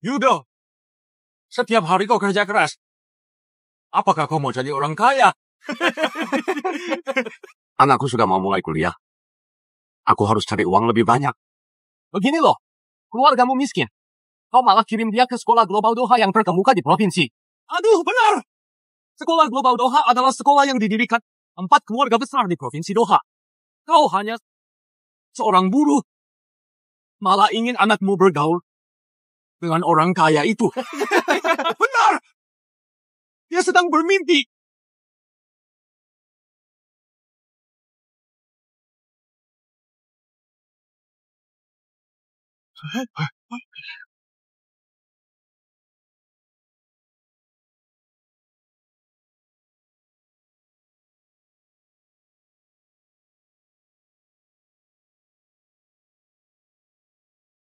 Yudo, setiap hari kau kerja keras. Apakah kau mau jadi orang kaya? Anakku sudah mau mulai kuliah. Aku harus cari uang lebih banyak. Begini loh, keluargamu miskin. Kau malah kirim dia ke sekolah global Doha yang terkemuka di provinsi. Aduh, benar! Sekolah global Doha adalah sekolah yang didirikan 4 keluarga besar di provinsi Doha. Kau hanya seorang buruh. Malah ingin anakmu bergaul dengan orang kaya itu. Benar! Dia sedang bermimpi.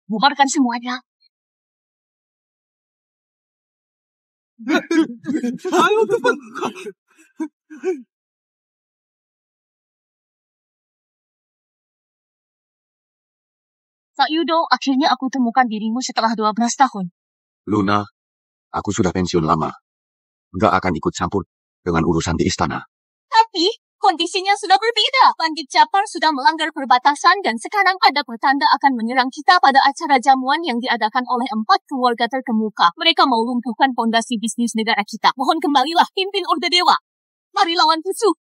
Bubarkan semuanya. Ayo cepat! Kak Yudo, akhirnya aku temukan dirimu setelah 12 tahun. Luna, aku sudah pensiun lama. Nggak akan ikut campur dengan urusan di istana. Tapi, kondisinya sudah berbeda. Bandit Japar sudah melanggar perbatasan dan sekarang ada pertanda akan menyerang kita pada acara jamuan yang diadakan oleh 4 keluarga terkemuka. Mereka mau lumpuhkan fondasi bisnis negara kita. Mohon kembalilah, pimpin Orde Dewa. Mari lawan musuh.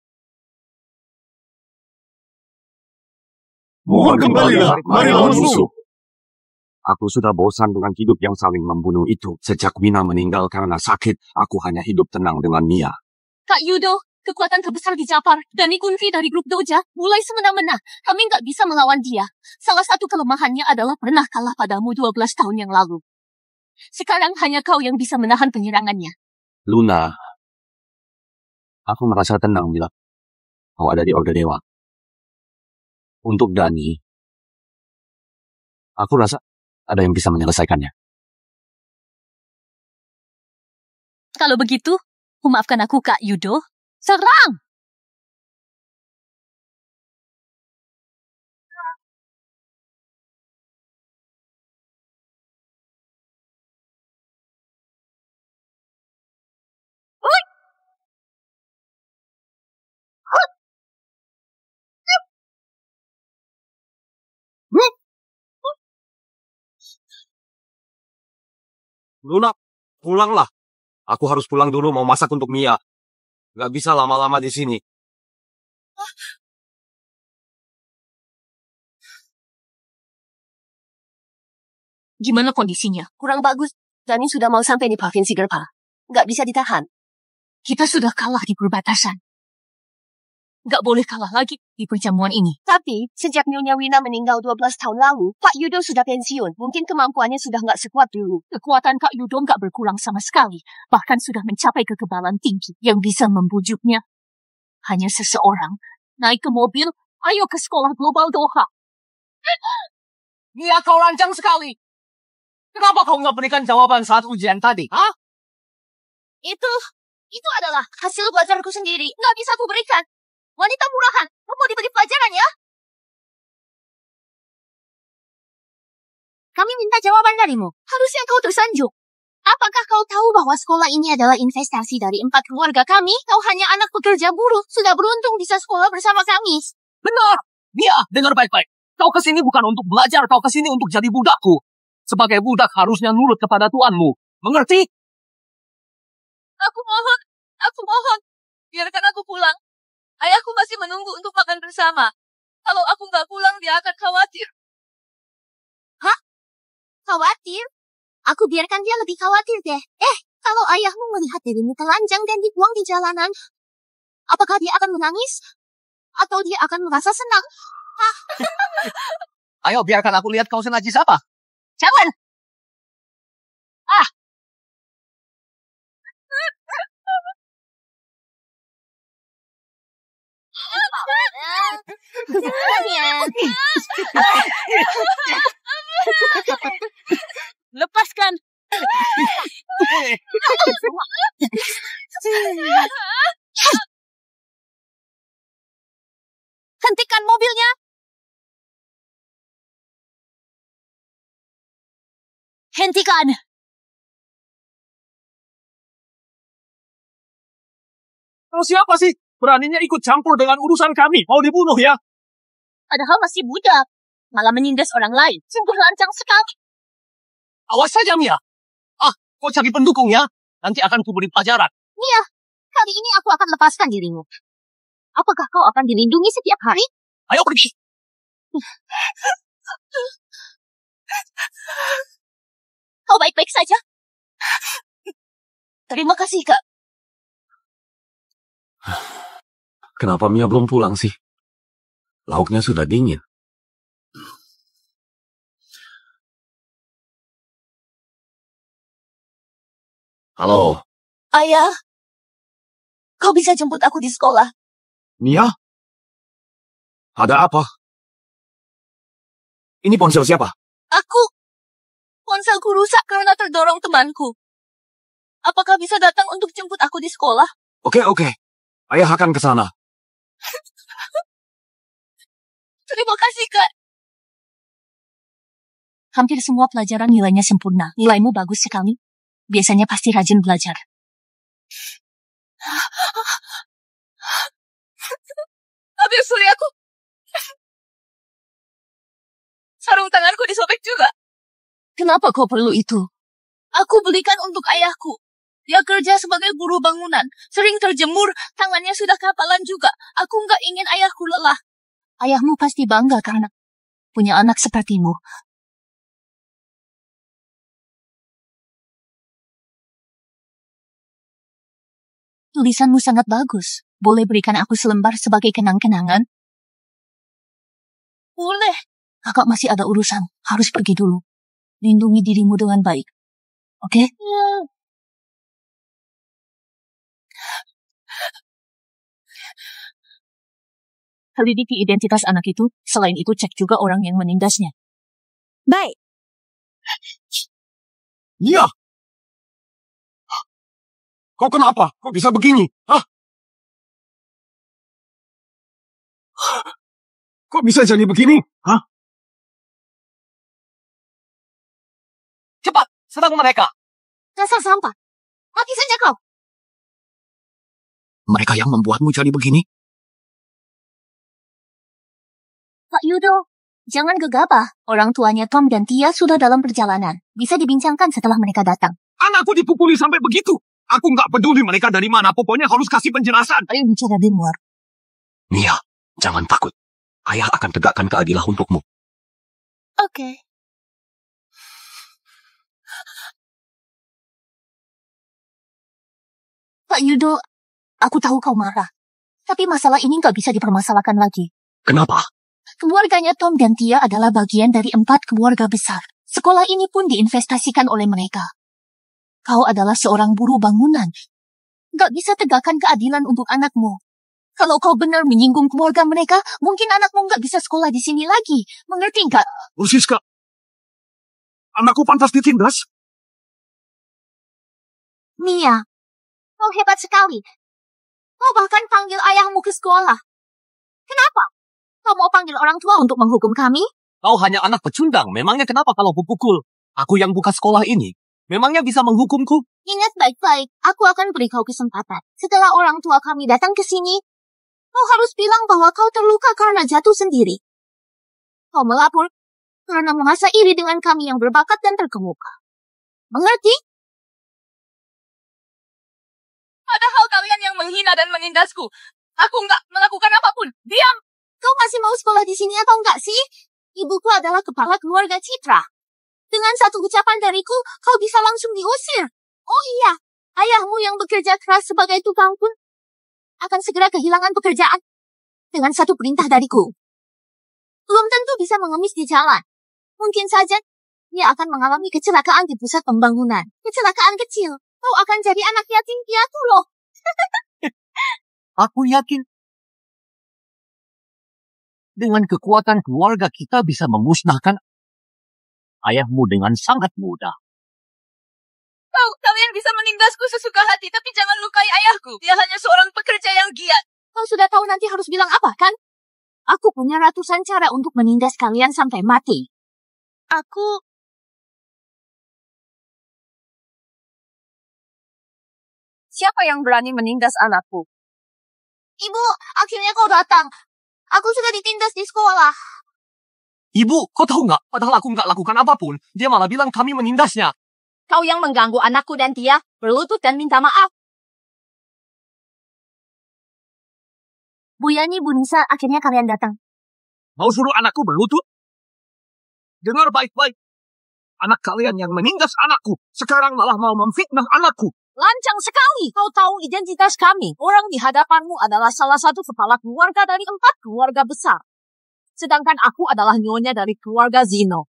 Mohon kembalilah, mari lawan musuh. Aku sudah bosan dengan hidup yang saling membunuh itu. Sejak Wina meninggal karena sakit, aku hanya hidup tenang dengan Mia. Kak Yudo, kekuatan terbesar di Japar, dan Kunfi dari grup Doja mulai semena-mena. Kami nggak bisa melawan dia. Salah satu kelemahannya adalah pernah kalah padamu 12 tahun yang lalu. Sekarang hanya kau yang bisa menahan penyerangannya. Luna, aku merasa tenang bila kau ada di Orde Dewa. Untuk Dani, aku rasa ada yang bisa menyelesaikannya. Kalau begitu, maafkan aku Kak Yudo. Serang! Luna, pulanglah. Aku harus pulang dulu mau masak untuk Mia. Gak bisa lama-lama di sini. Gimana kondisinya? Kurang bagus. Dani sudah mau sampai di Provinsi Gerpa. Nggak bisa ditahan. Kita sudah kalah di perbatasan. Nggak boleh kalah lagi di perjamuan ini. Tapi, sejak Nyonya Wina meninggal 12 tahun lalu, Pak Yudo sudah pensiun. Mungkin kemampuannya sudah nggak sekuat dulu. Kekuatan Kak Yudo nggak berkurang sama sekali. Bahkan sudah mencapai kekebalan tinggi yang bisa membujuknya. Hanya seseorang naik ke mobil, ayo ke sekolah global Doha. Mia, kau lancang sekali. Kenapa kau nggak berikan jawaban saat ujian tadi? Hah? Itu adalah hasil belajarku sendiri. Nggak bisa aku berikan. Wanita murahan, kamu mau diberi pelajaran ya? Kami minta jawaban darimu. Harusnya kau tersanjung. Apakah kau tahu bahwa sekolah ini adalah investasi dari 4 keluarga kami? Kau hanya anak pekerja buruh, sudah beruntung bisa sekolah bersama kami. Benar. Mia, dengar baik-baik. Kau kesini bukan untuk belajar, kau kesini untuk jadi budakku. Sebagai budak harusnya nurut kepada tuanmu. Mengerti? Aku mohon. Biarkan aku pulang. Ayahku masih menunggu untuk makan bersama. Kalau aku nggak pulang, dia akan khawatir. Hah? Khawatir? Aku biarkan dia lebih khawatir deh. Kalau ayahmu melihat dirimu telanjang dan dibuang di jalanan, apakah dia akan menangis? Atau dia akan merasa senang? Hah? Ayo, biarkan aku lihat kau senajis apa. Jangan! Lepaskan! Hentikan mobilnya! Hentikan! Kalau siapa sih beraninya ikut campur dengan urusan kami? Mau dibunuh ya? Padahal masih budak. Malah menindas orang lain. Sungguh lancang sekali. Awas saja, Mia. Kau cari pendukung ya. Nanti akan kuberi pelajaran. Mia, kali ini aku akan lepaskan dirimu. Apakah kau akan dilindungi setiap hari? Ayo pergi. Kau baik-baik saja? Terima kasih, Kak. Kenapa Mia belum pulang sih? Lauknya sudah dingin. Halo. Ayah, kau bisa jemput aku di sekolah. Mia? Ada apa? Ini ponsel siapa? Ponselku rusak karena terdorong temanku. Apakah bisa datang untuk jemput aku di sekolah? Oke. Ayah akan ke sana. Terima kasih, Kak. Hampir semua pelajaran nilainya sempurna. Nilaimu bagus sekali. Biasanya pasti rajin belajar. Habis suri aku. Sarung tanganku disobek juga. Kenapa kau perlu itu? Aku belikan untuk ayahku. Dia kerja sebagai buruh bangunan. Sering terjemur, tangannya sudah kapalan juga. Aku nggak ingin ayahku lelah. Ayahmu pasti bangga karena punya anak sepertimu. Tulisanmu sangat bagus. Boleh berikan aku selembar sebagai kenang-kenangan? Boleh. Kakak masih ada urusan. Harus pergi dulu. Lindungi dirimu dengan baik. Oke? Selidiki identitas anak itu. Selain itu, cek juga orang yang menindasnya. Baik. Mia! Kau kenapa? Kok bisa begini? Hah? Kok bisa jadi begini? Hah? Cepat, serang mereka. Dasar sampah. Mati saja kau. Mereka yang membuatmu jadi begini? Pak Yudo, jangan gegabah. Orang tuanya Tom dan Tia sudah dalam perjalanan. Bisa dibincangkan setelah mereka datang. Anakku dipukuli sampai begitu. Aku nggak peduli mereka dari mana. Pokoknya harus kasih penjelasan. Ayo bicara di luar. Mia, jangan takut. Ayah akan tegakkan keadilan untukmu. Oke. Pak Yudo, aku tahu kau marah. Tapi masalah ini nggak bisa dipermasalahkan lagi. Kenapa? Keluarganya Tom dan Tia adalah bagian dari 4 keluarga besar. Sekolah ini pun diinvestasikan oleh mereka. Kau adalah seorang buruh bangunan. Nggak bisa tegakkan keadilan untuk anakmu. Kalau kau benar menyinggung keluarga mereka, mungkin anakmu nggak bisa sekolah di sini lagi. Mengerti nggak? Siska, anakku pantas ditindas. Mia, kau hebat sekali. Kau bahkan panggil ayahmu ke sekolah. Kenapa? Kau mau panggil orang tua untuk menghukum kami? Kau hanya anak pecundang. Memangnya kenapa kalau kupukul? Aku yang buka sekolah ini. Memangnya bisa menghukumku? Ingat baik-baik, aku akan beri kau kesempatan. Setelah orang tua kami datang ke sini, kau harus bilang bahwa kau terluka karena jatuh sendiri. Kau melapor karena merasa iri dengan kami yang berbakat dan terkemuka. Mengerti? Padahal kalian yang menghina dan menindasku. Aku nggak melakukan apapun. Diam! Kau masih mau sekolah di sini atau enggak sih? Ibuku adalah kepala keluarga Citra. Dengan satu ucapan dariku, kau bisa langsung diusir. Oh iya, ayahmu yang bekerja keras sebagai tukang pun akan segera kehilangan pekerjaan. Dengan satu perintah dariku. Belum tentu bisa mengemis di jalan. Mungkin saja dia akan mengalami kecelakaan di pusat pembangunan. Kecelakaan kecil. Kau akan jadi anak yatim piatu loh. Aku yakin dengan kekuatan keluarga kita bisa memusnahkan ayahmu dengan sangat mudah. Kalian bisa menindasku sesuka hati, tapi jangan lukai ayahku. Dia hanya seorang pekerja yang giat. Kau sudah tahu nanti harus bilang apa, kan? Aku punya ratusan cara untuk menindas kalian sampai mati. Aku Siapa yang berani menindas anakku? Ibu, akhirnya kau datang. Aku sudah ditindas di sekolah. Ibu, kau tahu nggak? Padahal aku nggak lakukan apapun. Dia malah bilang kami menindasnya. Kau yang mengganggu anakku dan dia berlutut dan minta maaf. Bu Yani, Bu Nisa, akhirnya kalian datang. Mau suruh anakku berlutut? Dengar baik-baik. Anak kalian yang menindas anakku, sekarang malah mau memfitnah anakku. Lancang sekali. Kau tahu identitas kami. Orang di hadapanmu adalah salah satu kepala keluarga dari 4 keluarga besar. Sedangkan aku adalah nyonya dari keluarga Zino.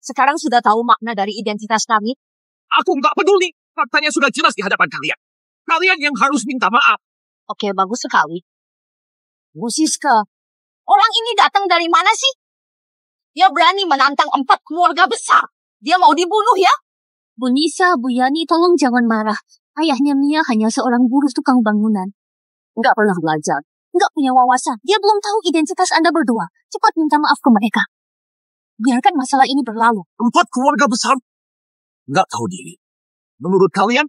Sekarang sudah tahu makna dari identitas kami? Aku nggak peduli. Faktanya sudah jelas di hadapan kalian. Kalian yang harus minta maaf. Oke, bagus sekali. Bu Siska, orang ini datang dari mana sih? Dia berani menantang 4 keluarga besar. Dia mau dibunuh ya? Bu Nisa, Bu Yani, tolong jangan marah. Ayahnya Mia hanya seorang buruh tukang bangunan. Nggak pernah belajar. Nggak punya wawasan. Dia belum tahu identitas Anda berdua. Cepat minta maaf ke mereka. Biarkan masalah ini berlalu. 4 keluarga besar nggak tahu diri. Menurut kalian,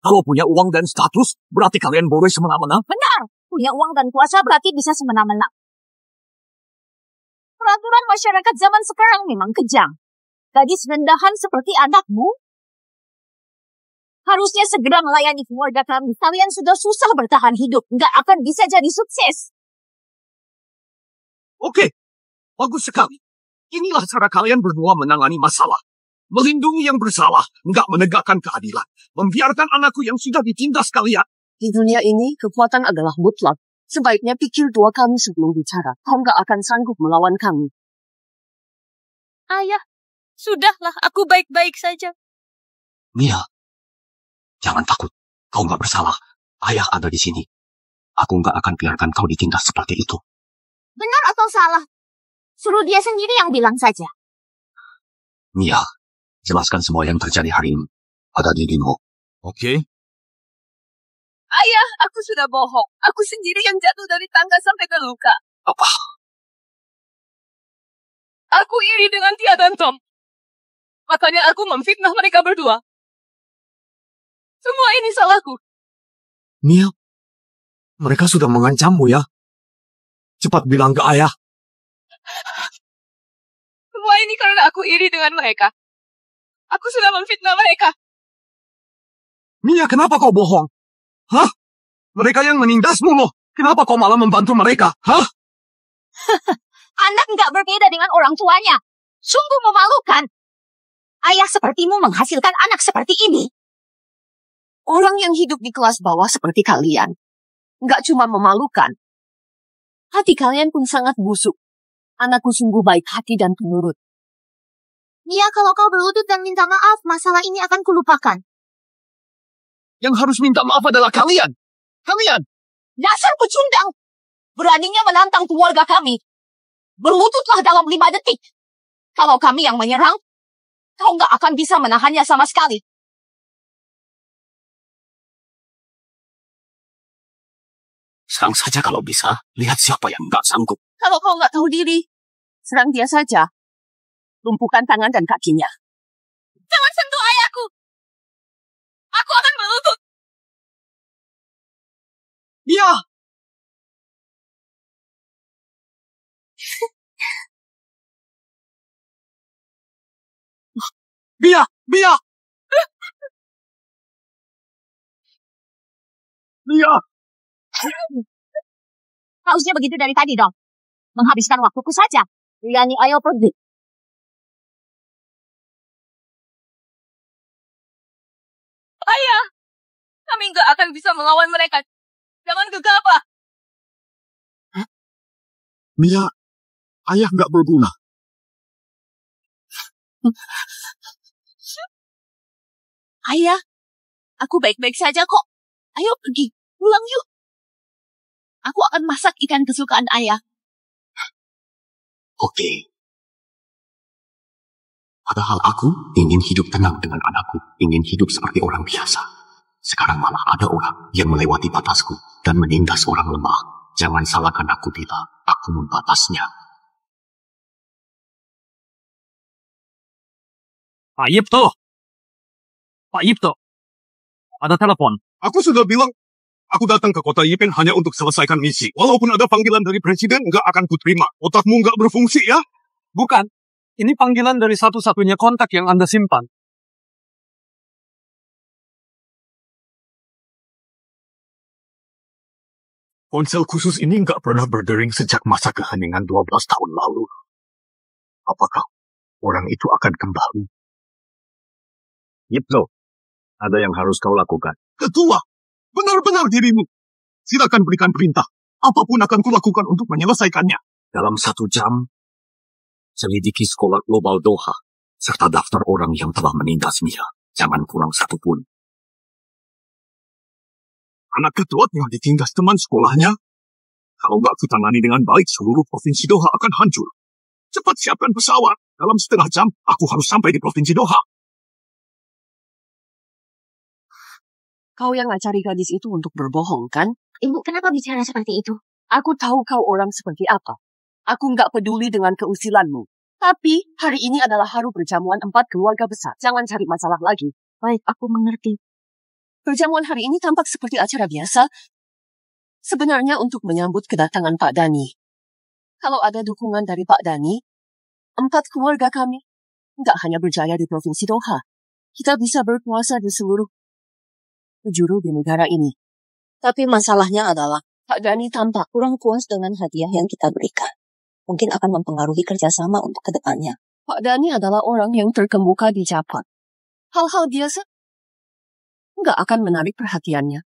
kalau punya uang dan status, berarti kalian boleh semena-mena? Benar. Punya uang dan kuasa berarti bisa semena-mena. Peraturan masyarakat zaman sekarang memang kejam. Gadis rendahan seperti anakmu harusnya segera melayani keluarga kami. Kalian sudah susah bertahan hidup. Nggak akan bisa jadi sukses. Oke, bagus sekali. Inilah cara kalian berdua menangani masalah. Melindungi yang bersalah, nggak menegakkan keadilan. Membiarkan anakku yang sudah ditindas kalian. Di dunia ini, kekuatan adalah mutlak. Sebaiknya pikir 2 kali sebelum bicara. Kau nggak akan sanggup melawan kami. Ayah, sudahlah, aku baik-baik saja. Mia, jangan takut. Kau nggak bersalah. Ayah ada di sini. Aku nggak akan biarkan kau ditindas seperti itu. Benar atau salah? Suruh dia sendiri yang bilang saja. Mia, jelaskan semua yang terjadi hari ini pada dirimu. Oke. Ayah, aku sudah bohong. Aku sendiri yang jatuh dari tangga sampai terluka. Apa? Aku iri dengan Tia dan Tom. Makanya aku memfitnah mereka berdua. Semua ini salahku. Mia, mereka sudah mengancammu ya. Cepat bilang ke ayah. Semua ini karena aku iri dengan mereka. Aku sudah memfitnah mereka. Mia, kenapa kau bohong? Hah? Mereka yang menindasmu loh. Kenapa kau malah membantu mereka? Hah? Anak nggak berbeda dengan orang tuanya. Sungguh memalukan. Ayah sepertimu menghasilkan anak seperti ini. Orang yang hidup di kelas bawah seperti kalian. Nggak cuma memalukan. Hati kalian pun sangat busuk. Anakku sungguh baik hati dan penurut. Mia, kalau kau berlutut dan minta maaf, masalah ini akan kulupakan. Yang harus minta maaf adalah kalian. Kalian. Dasar pecundang. Beraninya menantang keluarga kami. Berlututlah dalam 5 detik. Kalau kami yang menyerang, kau nggak akan bisa menahannya sama sekali. Serang saja kalau bisa. Lihat siapa yang nggak sanggup. Kalau kau nggak tahu diri, serang dia saja. Lumpuhkan tangan dan kakinya. Jangan sentuh ayahku. Aku akan berlutut. Mia! Mia! Mia! Mia! Harusnya begitu dari tadi dong. Menghabiskan waktuku saja. Yani, ayo pergi. Ayah, kami nggak akan bisa melawan mereka. Jangan gegabah. Mia, ayah nggak berguna. Ayah, aku baik-baik saja kok. Ayo pergi, pulang yuk. Aku akan masak ikan kesukaan ayah. Oke. Padahal aku ingin hidup tenang dengan anakku. Ingin hidup seperti orang biasa. Sekarang malah ada orang yang melewati batasku dan menindas orang lemah. Jangan salahkan aku bila aku membatasnya. Pak Yipto. Pak Yipto. Ada telepon. Aku sudah bilang, aku datang ke kota Yipen hanya untuk selesaikan misi. Walaupun ada panggilan dari presiden, nggak akan kuterima. Otakmu nggak berfungsi ya? Bukan. Ini panggilan dari satu-satunya kontak yang Anda simpan. Ponsel khusus ini nggak pernah berdering sejak masa keheningan 12 tahun lalu. Apakah orang itu akan kembali? Yiplo, ada yang harus kau lakukan. Ketua, benar-benar dirimu. Silakan berikan perintah. Apapun akan kulakukan untuk menyelesaikannya. Dalam 1 jam, selidiki sekolah global Doha, serta daftar orang yang telah menindas Mia. Jangan kurang 1 pun. Anak ketua yang ditindas teman sekolahnya. Kalau nggak kutangani dengan baik, seluruh provinsi Doha akan hancur. Cepat siapkan pesawat. Dalam 1/2 jam, aku harus sampai di provinsi Doha. Kau yang ngacari gadis itu untuk berbohong, kan? Ibu, kenapa bicara seperti itu? Aku tahu kau orang seperti apa. Aku nggak peduli dengan keusilanmu. Tapi hari ini adalah hari perjamuan 4 keluarga besar. Jangan cari masalah lagi. Baik, aku mengerti. Perjamuan hari ini tampak seperti acara biasa. Sebenarnya untuk menyambut kedatangan Pak Dani. Kalau ada dukungan dari Pak Dani, 4 keluarga kami nggak hanya berjaya di Provinsi Doha. Kita bisa berkuasa di seluruh penjuru di negara ini. Tapi masalahnya adalah Pak Dani tampak kurang puas dengan hadiah yang kita berikan. Mungkin akan mempengaruhi kerjasama untuk kedepannya. Pak Dani adalah orang yang terkemuka di Japon. Hal-hal biasa nggak akan menarik perhatiannya.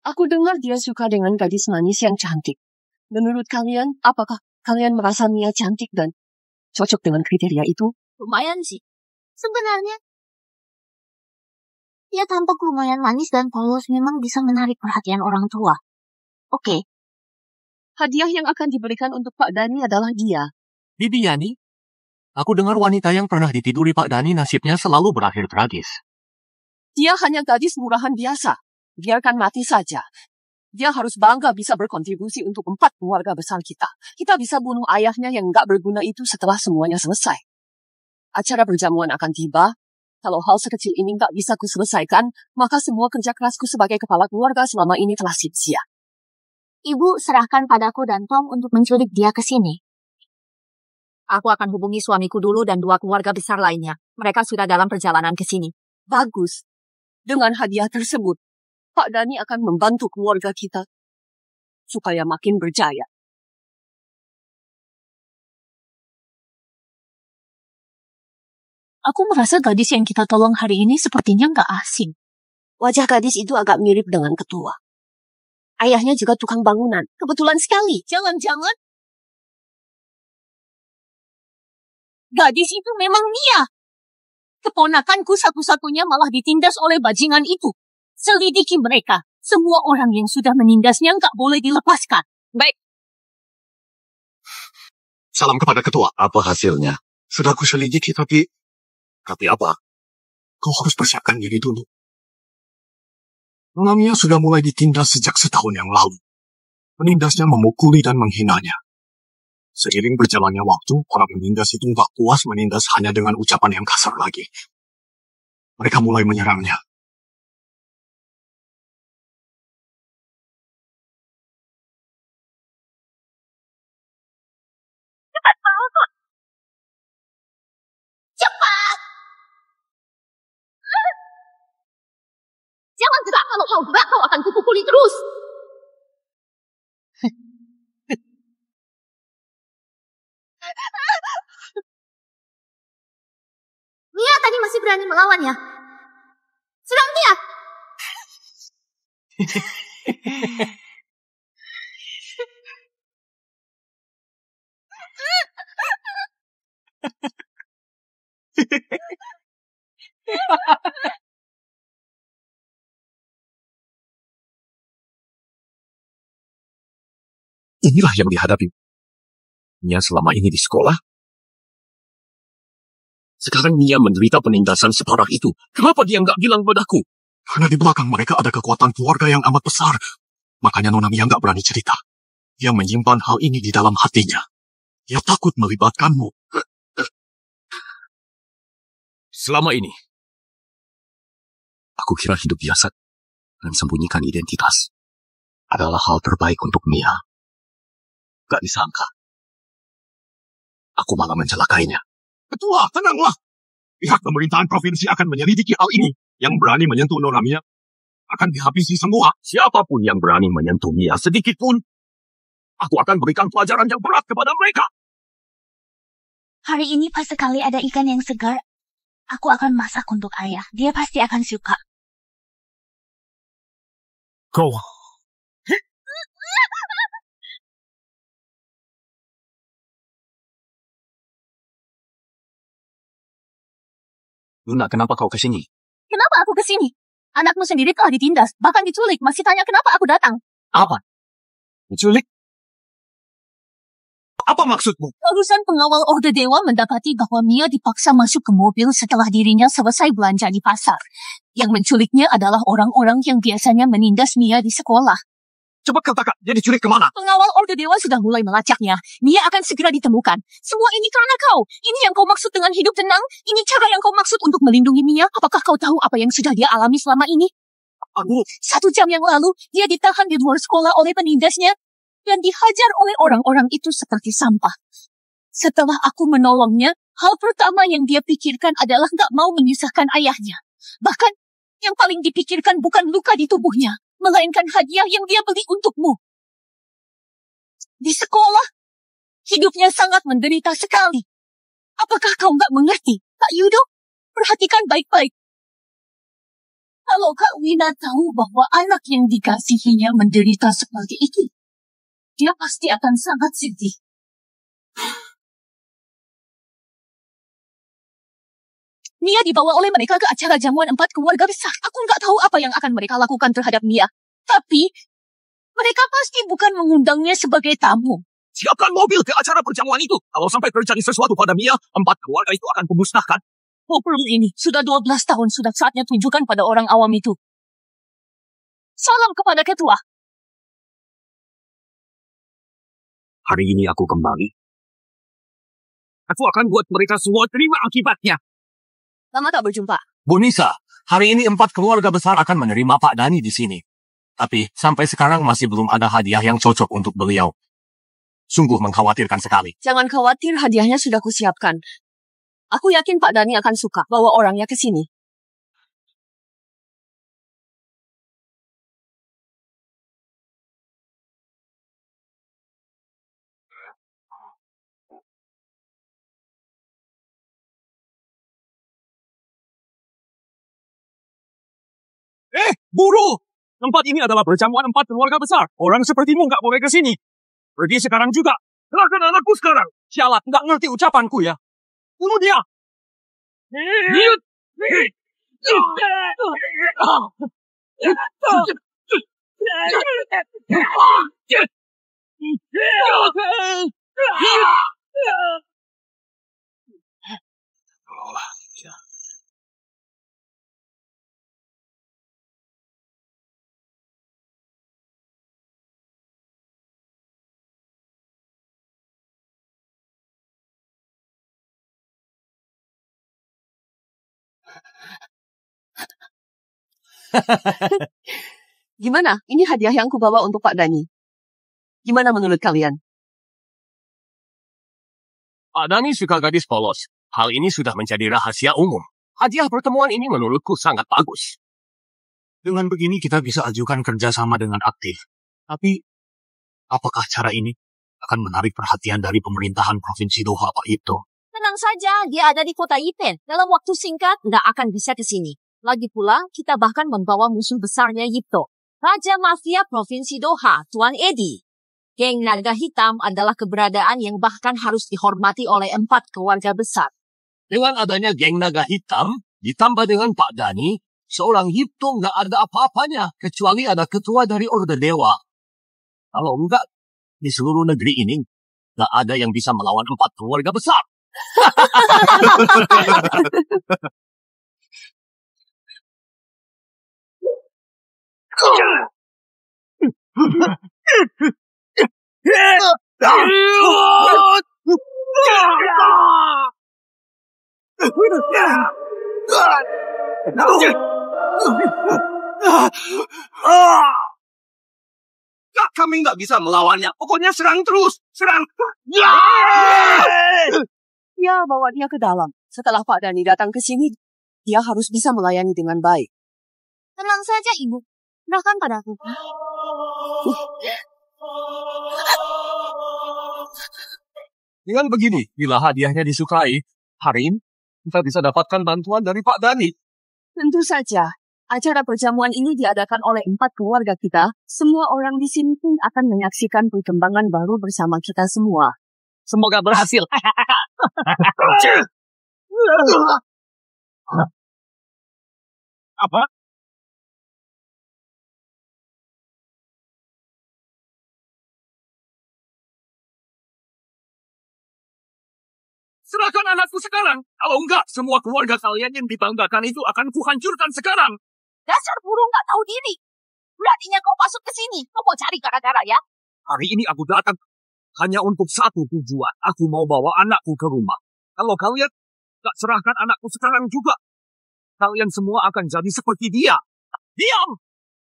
Aku dengar dia suka dengan gadis manis yang cantik. Menurut kalian, apakah kalian merasa Mia cantik dan cocok dengan kriteria itu? Lumayan sih. Sebenarnya, dia tampak lumayan manis dan polos, memang bisa menarik perhatian orang tua. Oke. Hadiah yang akan diberikan untuk Pak Dani adalah dia. Bibi Yani, aku dengar wanita yang pernah ditiduri Pak Dani nasibnya selalu berakhir tragis. Dia hanya gadis murahan biasa. Biarkan mati saja. Dia harus bangga bisa berkontribusi untuk 4 keluarga besar kita. Kita bisa bunuh ayahnya yang nggak berguna itu setelah semuanya selesai. Acara perjamuan akan tiba. Kalau hal sekecil ini nggak bisa kuselesaikan, maka semua kerja kerasku sebagai kepala keluarga selama ini telah sia-sia. Ibu serahkan padaku dan Tom untuk menculik dia ke sini. Aku akan hubungi suamiku dulu dan 2 keluarga besar lainnya. Mereka sudah dalam perjalanan ke sini. Bagus. Dengan hadiah tersebut, Pak Dani akan membantu keluarga kita supaya makin berjaya. Aku merasa gadis yang kita tolong hari ini sepertinya nggak asing. Wajah gadis itu agak mirip dengan ketua. Ayahnya juga tukang bangunan. Kebetulan sekali. Jangan-jangan gadis itu memang Mia. Keponakanku satu-satunya malah ditindas oleh bajingan itu. Selidiki mereka. Semua orang yang sudah menindasnya nggak boleh dilepaskan. Baik. Salam kepada ketua. Apa hasilnya? Sudah kuselidiki, tapi apa? kau harus persiapkan diri dulu. Nona Mia sudah mulai ditindas sejak 1 tahun yang lalu. Penindasnya memukuli dan menghinanya. Seiring berjalannya waktu, orang menindas itu nggak puas menindas hanya dengan ucapan yang kasar lagi. Mereka mulai menyerangnya. Cepat! Jangan gerak, kalau kau gerak kau akan kupukuli terus. Mia tadi masih berani melawannya. Serang dia! Inilah yang dihadapi Mia selama ini di sekolah. Sekarang Mia menderita penindasan separah itu. Kenapa dia nggak bilang padaku? Karena di belakang mereka ada kekuatan keluarga yang amat besar. Makanya Nona Mia nggak berani cerita. Dia menyimpan hal ini di dalam hatinya. Dia takut melibatkanmu. Selama ini, aku kira hidup biasa. dan sembunyikan identitas adalah hal terbaik untuk Mia. Gak disangka. Aku malah mencelakainya. Ketua, tenanglah. Pihak pemerintahan provinsi akan menyelidiki hal ini. Yang berani menyentuh Nona Mia akan dihabisi semua. Siapapun yang berani menyentuh Mia sedikit pun, aku akan berikan pelajaran yang berat kepada mereka. Hari ini pas sekali ada ikan yang segar. Aku akan masak untuk ayah. Dia pasti akan suka. Kau... Luna, kenapa kau kesini? Kenapa aku kesini? Anakmu sendiri telah ditindas, bahkan diculik. Masih tanya kenapa aku datang? Apa? Diculik? Apa maksudmu? Urusan pengawal Orde Dewa mendapati bahwa Mia dipaksa masuk ke mobil setelah dirinya selesai belanja di pasar. Yang menculiknya adalah orang-orang yang biasanya menindas Mia di sekolah. Cepat katakan, dia diculik kemana? Pengawal Orde Dewa sudah mulai melacaknya. Mia akan segera ditemukan. Semua ini karena kau. Ini yang kau maksud dengan hidup tenang? Ini cara yang kau maksud untuk melindungi Mia? Apakah kau tahu apa yang sudah dia alami selama ini? 1 jam yang lalu, dia ditahan di luar sekolah oleh penindasnya dan dihajar oleh orang-orang itu seperti sampah. Setelah aku menolongnya, hal pertama yang dia pikirkan adalah gak mau menyusahkan ayahnya. Bahkan, yang paling dipikirkan bukan luka di tubuhnya, melainkan hadiah yang dia beli untukmu. Di sekolah, hidupnya sangat menderita sekali. Apakah kau nggak mengerti, Kak Yudo? Perhatikan baik-baik. Kalau Kak Wina tahu bahwa anak yang dikasihinya menderita seperti itu, dia pasti akan sangat sedih. Mia dibawa oleh mereka ke acara jamuan 4 keluarga besar. Aku nggak tahu apa yang akan mereka lakukan terhadap Mia. Tapi, mereka pasti bukan mengundangnya sebagai tamu. Siapkan mobil ke acara perjamuan itu. Kalau sampai terjadi sesuatu pada Mia, 4 keluarga itu akan kumusnahkan. Mobil ini sudah 12 tahun, sudah saatnya tunjukkan pada orang awam itu. Salam kepada ketua. Hari ini aku kembali. Aku akan buat mereka semua terima akibatnya. Lama tak berjumpa. Bu Nisa, hari ini 4 keluarga besar akan menerima Pak Dani di sini. Tapi sampai sekarang masih belum ada hadiah yang cocok untuk beliau. Sungguh mengkhawatirkan sekali. Jangan khawatir, hadiahnya sudah kusiapkan. Aku yakin Pak Dani akan suka bawa orangnya ke sini. Buru! Tempat ini adalah perjamuan 4 keluarga besar. Orang sepertimu nggak boleh ke sini. Pergi sekarang juga. Serahkan anakku sekarang. Sialat, nggak ngerti ucapanku ya. Bunuh dia! Gimana? Ini hadiah yang kubawa untuk Pak Dani. Gimana menurut kalian? Pak Dani suka gadis polos. Hal ini sudah menjadi rahasia umum. Hadiah pertemuan ini menurutku sangat bagus. Dengan begini kita bisa ajukan kerjasama dengan aktif. Tapi, apakah cara ini akan menarik perhatian dari pemerintahan Provinsi Doha, Pak Ito? Tenang saja, dia ada di kota Yipen. Dalam waktu singkat, nggak akan bisa ke sini. Lagi pula, kita bahkan membawa musuh besarnya Yipto. Raja Mafia Provinsi Doha, Tuan Edi. Geng Naga Hitam adalah keberadaan yang bahkan harus dihormati oleh 4 keluarga besar. Dengan adanya geng naga hitam, ditambah dengan Pak Dani, seorang Yipto nggak ada apa-apanya, kecuali ada ketua dari Orde Dewa. Kalau enggak, di seluruh negeri ini, nggak ada yang bisa melawan 4 keluarga besar. Kami nggak bisa melawannya. Pokoknya serang terus. Serang. Ya! Ya, bawa dia ke dalam. Setelah Pak Dani datang ke sini, dia harus bisa melayani dengan baik. Tenang saja, Ibu. Serahkan padaku. Dengan begini, bila hadiahnya disukai, hari ini kita bisa dapatkan bantuan dari Pak Dani. Tentu saja, acara perjamuan ini diadakan oleh 4 keluarga kita. Semua orang di sini pun akan menyaksikan perkembangan baru bersama kita semua. Semoga berhasil. Apa? Serahkan anakku sekarang. Kalau enggak, semua keluarga kalian yang dibanggakan itu akan kuhancurkan sekarang. Dasar burung gak tahu diri. Beraninya kau masuk ke sini. Kau mau cari gara-gara ya? Hari ini aku datang hanya untuk satu tujuan. Aku mau bawa anakku ke rumah. Kalau kalian tak serahkan anakku sekarang juga, kalian semua akan jadi seperti dia. Diam!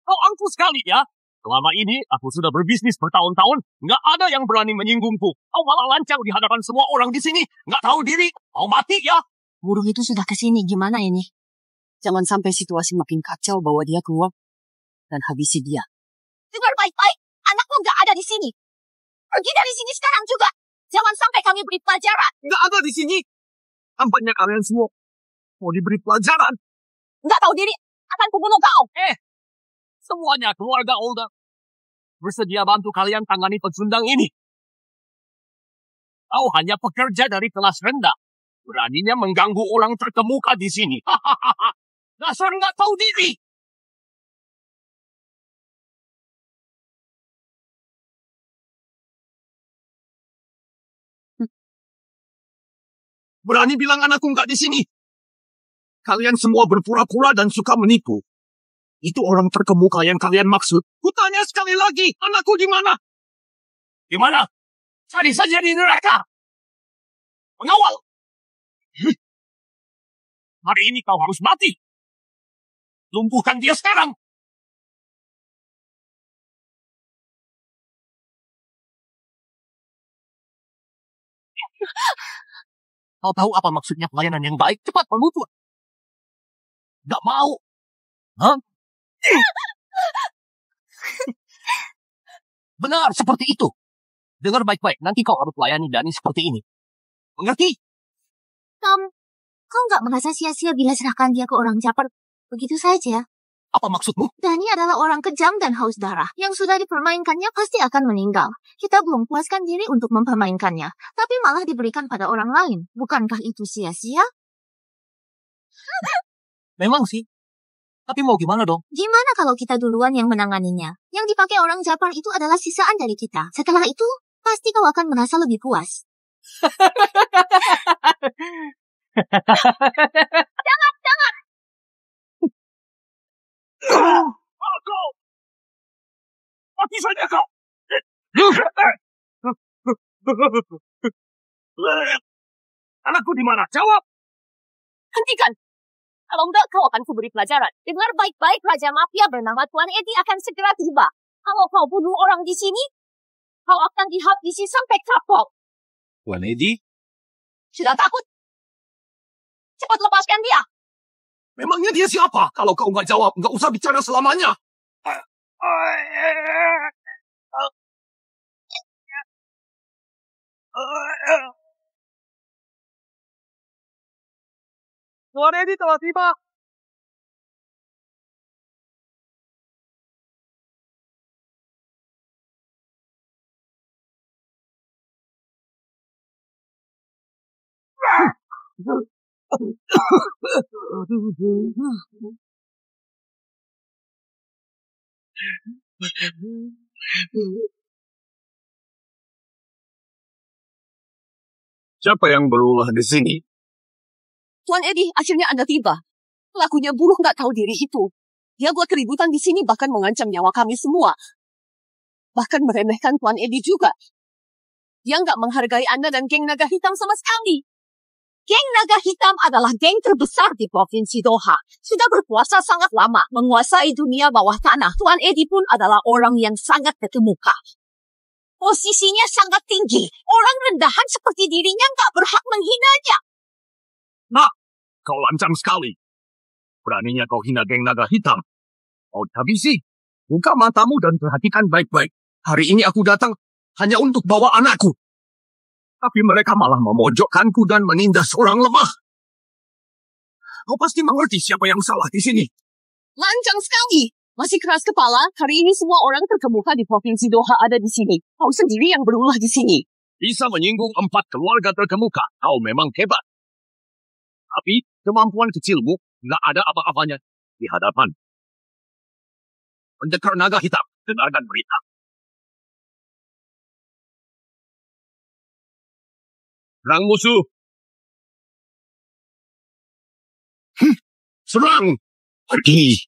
Kau angkuh sekali ya. Selama ini aku sudah berbisnis bertahun-tahun, nggak ada yang berani menyinggungku. Kau malah lancang di hadapan semua orang di sini, nggak tahu diri. Kau mati ya. Burung itu sudah ke sini, gimana ini? Jangan sampai situasi makin kacau, bawa dia keluar dan habisi dia. Dengar baik-baik, anakku nggak ada di sini. Pergi dari sini sekarang juga. Jangan sampai kami beri pelajaran. Nggak ada di sini. Tampaknya kalian semua mau diberi pelajaran. Nggak tahu diri, akan kubunuh kau. Semuanya keluarga Olda bersedia bantu kalian tangani pecundang ini. Kau hanya pekerja dari kelas rendah. Beraninya mengganggu orang terkemuka di sini. Dasar nggak tahu diri. Berani bilang anakku nggak di sini. Kalian semua berpura-pura dan suka menipu. Itu orang terkemuka yang kalian maksud. Kutanya sekali lagi, anakku di mana? Di mana? Cari saja di neraka. Pengawal. Hari ini kau harus mati. Lumpuhkan dia sekarang. Kau tahu apa maksudnya pelayanan yang baik? Cepat menuntut. Gak mau. Hah? Benar, seperti itu. Dengar baik-baik, nanti kau harus layani Dani seperti ini. Mengerti? Tom, kau nggak merasa sia-sia bila serahkan dia ke orang caper? Begitu saja. Apa maksudmu? Dani adalah orang kejam dan haus darah. Yang sudah dipermainkannya pasti akan meninggal. Kita belum puaskan diri untuk mempermainkannya, tapi malah diberikan pada orang lain. Bukankah itu sia-sia? Memang sih. Tapi mau gimana dong? Gimana kalau kita duluan yang menanganinya? Yang dipakai orang Jepang itu adalah sisaan dari kita. Setelah itu, pasti kau akan merasa lebih puas. Jangan! Kau! Mati saja kau! Anakku di mana? Jawab! Hentikan! Kalau enggak, kau akan kuberi pelajaran. Dengar baik-baik, Raja Mafia bernama Tuan Eddie akan segera tiba. Kalau kau bunuh orang di sini, kau akan dihabisi sampai kapok. Tuan Eddie? Sudah takut? Cepat lepaskan dia. Memangnya dia siapa? Kalau kau nggak jawab, nggak usah bicara selamanya. Tuan Eddie telah tiba. Siapa yang berulah di sini? Tuan Eddie, akhirnya Anda tiba. Pelakunya burung nggak tahu diri itu. Dia buat keributan di sini bahkan mengancam nyawa kami semua. Bahkan meremehkan Tuan Eddie juga. Dia nggak menghargai Anda dan geng naga hitam sama sekali. Geng Naga Hitam adalah geng terbesar di Provinsi Doha. Sudah berkuasa sangat lama, menguasai dunia bawah tanah. Tuan Edi pun adalah orang yang sangat terkemuka. Posisinya sangat tinggi. Orang rendahan seperti dirinya nggak berhak menghinanya. Nah, kau lancang sekali. Beraninya kau hina geng Naga Hitam. Kau habisi. Buka matamu dan perhatikan baik-baik. Hari ini aku datang hanya untuk bawa anakku. Tapi mereka malah memojokkanku dan menindas orang lemah. Kau pasti mengerti siapa yang salah di sini. Lancang sekali. Masih keras kepala, hari ini semua orang terkemuka di Provinsi Doha ada di sini. Kau sendiri yang berulah di sini. Bisa menyinggung 4 keluarga terkemuka. Kau memang hebat. Tapi kemampuan kecilmu nggak ada apa-apanya di hadapan pendekar naga hitam. Dengarkan berita. Serang musuh. Serang. Pergi.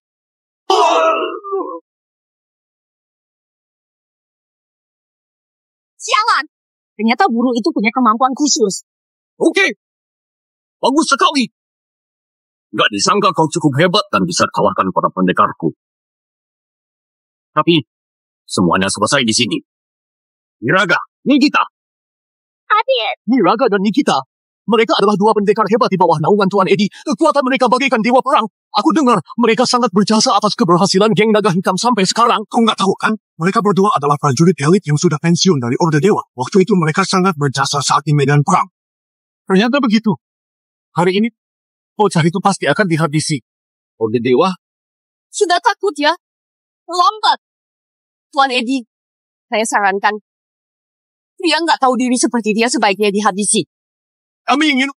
Sialan! Ternyata burung itu punya kemampuan khusus. Oke. Bagus sekali. Nggak disangka kau cukup hebat dan bisa kalahkan para pendekarku. Tapi semuanya selesai di sini. Niraga, Nikita. Adit! Niraga dan Nikita. Mereka adalah 2 pendekar hebat di bawah naungan Tuan Edi. Kekuatan mereka bagaikan dewa perang. Aku dengar mereka sangat berjasa atas keberhasilan geng Naga Hitam sampai sekarang. Kau nggak tahu kan? Mereka berdua adalah prajurit elit yang sudah pensiun dari Orde Dewa. Waktu itu mereka sangat berjasa saat di medan perang. Ternyata begitu. Hari ini, bocah itu pasti akan dihabisi. Orde Dewa? Sudah takut ya? Lambat. Tuan Edi, saya sarankan. Dia nggak tahu diri seperti dia sebaiknya dihabisi. Kami ingin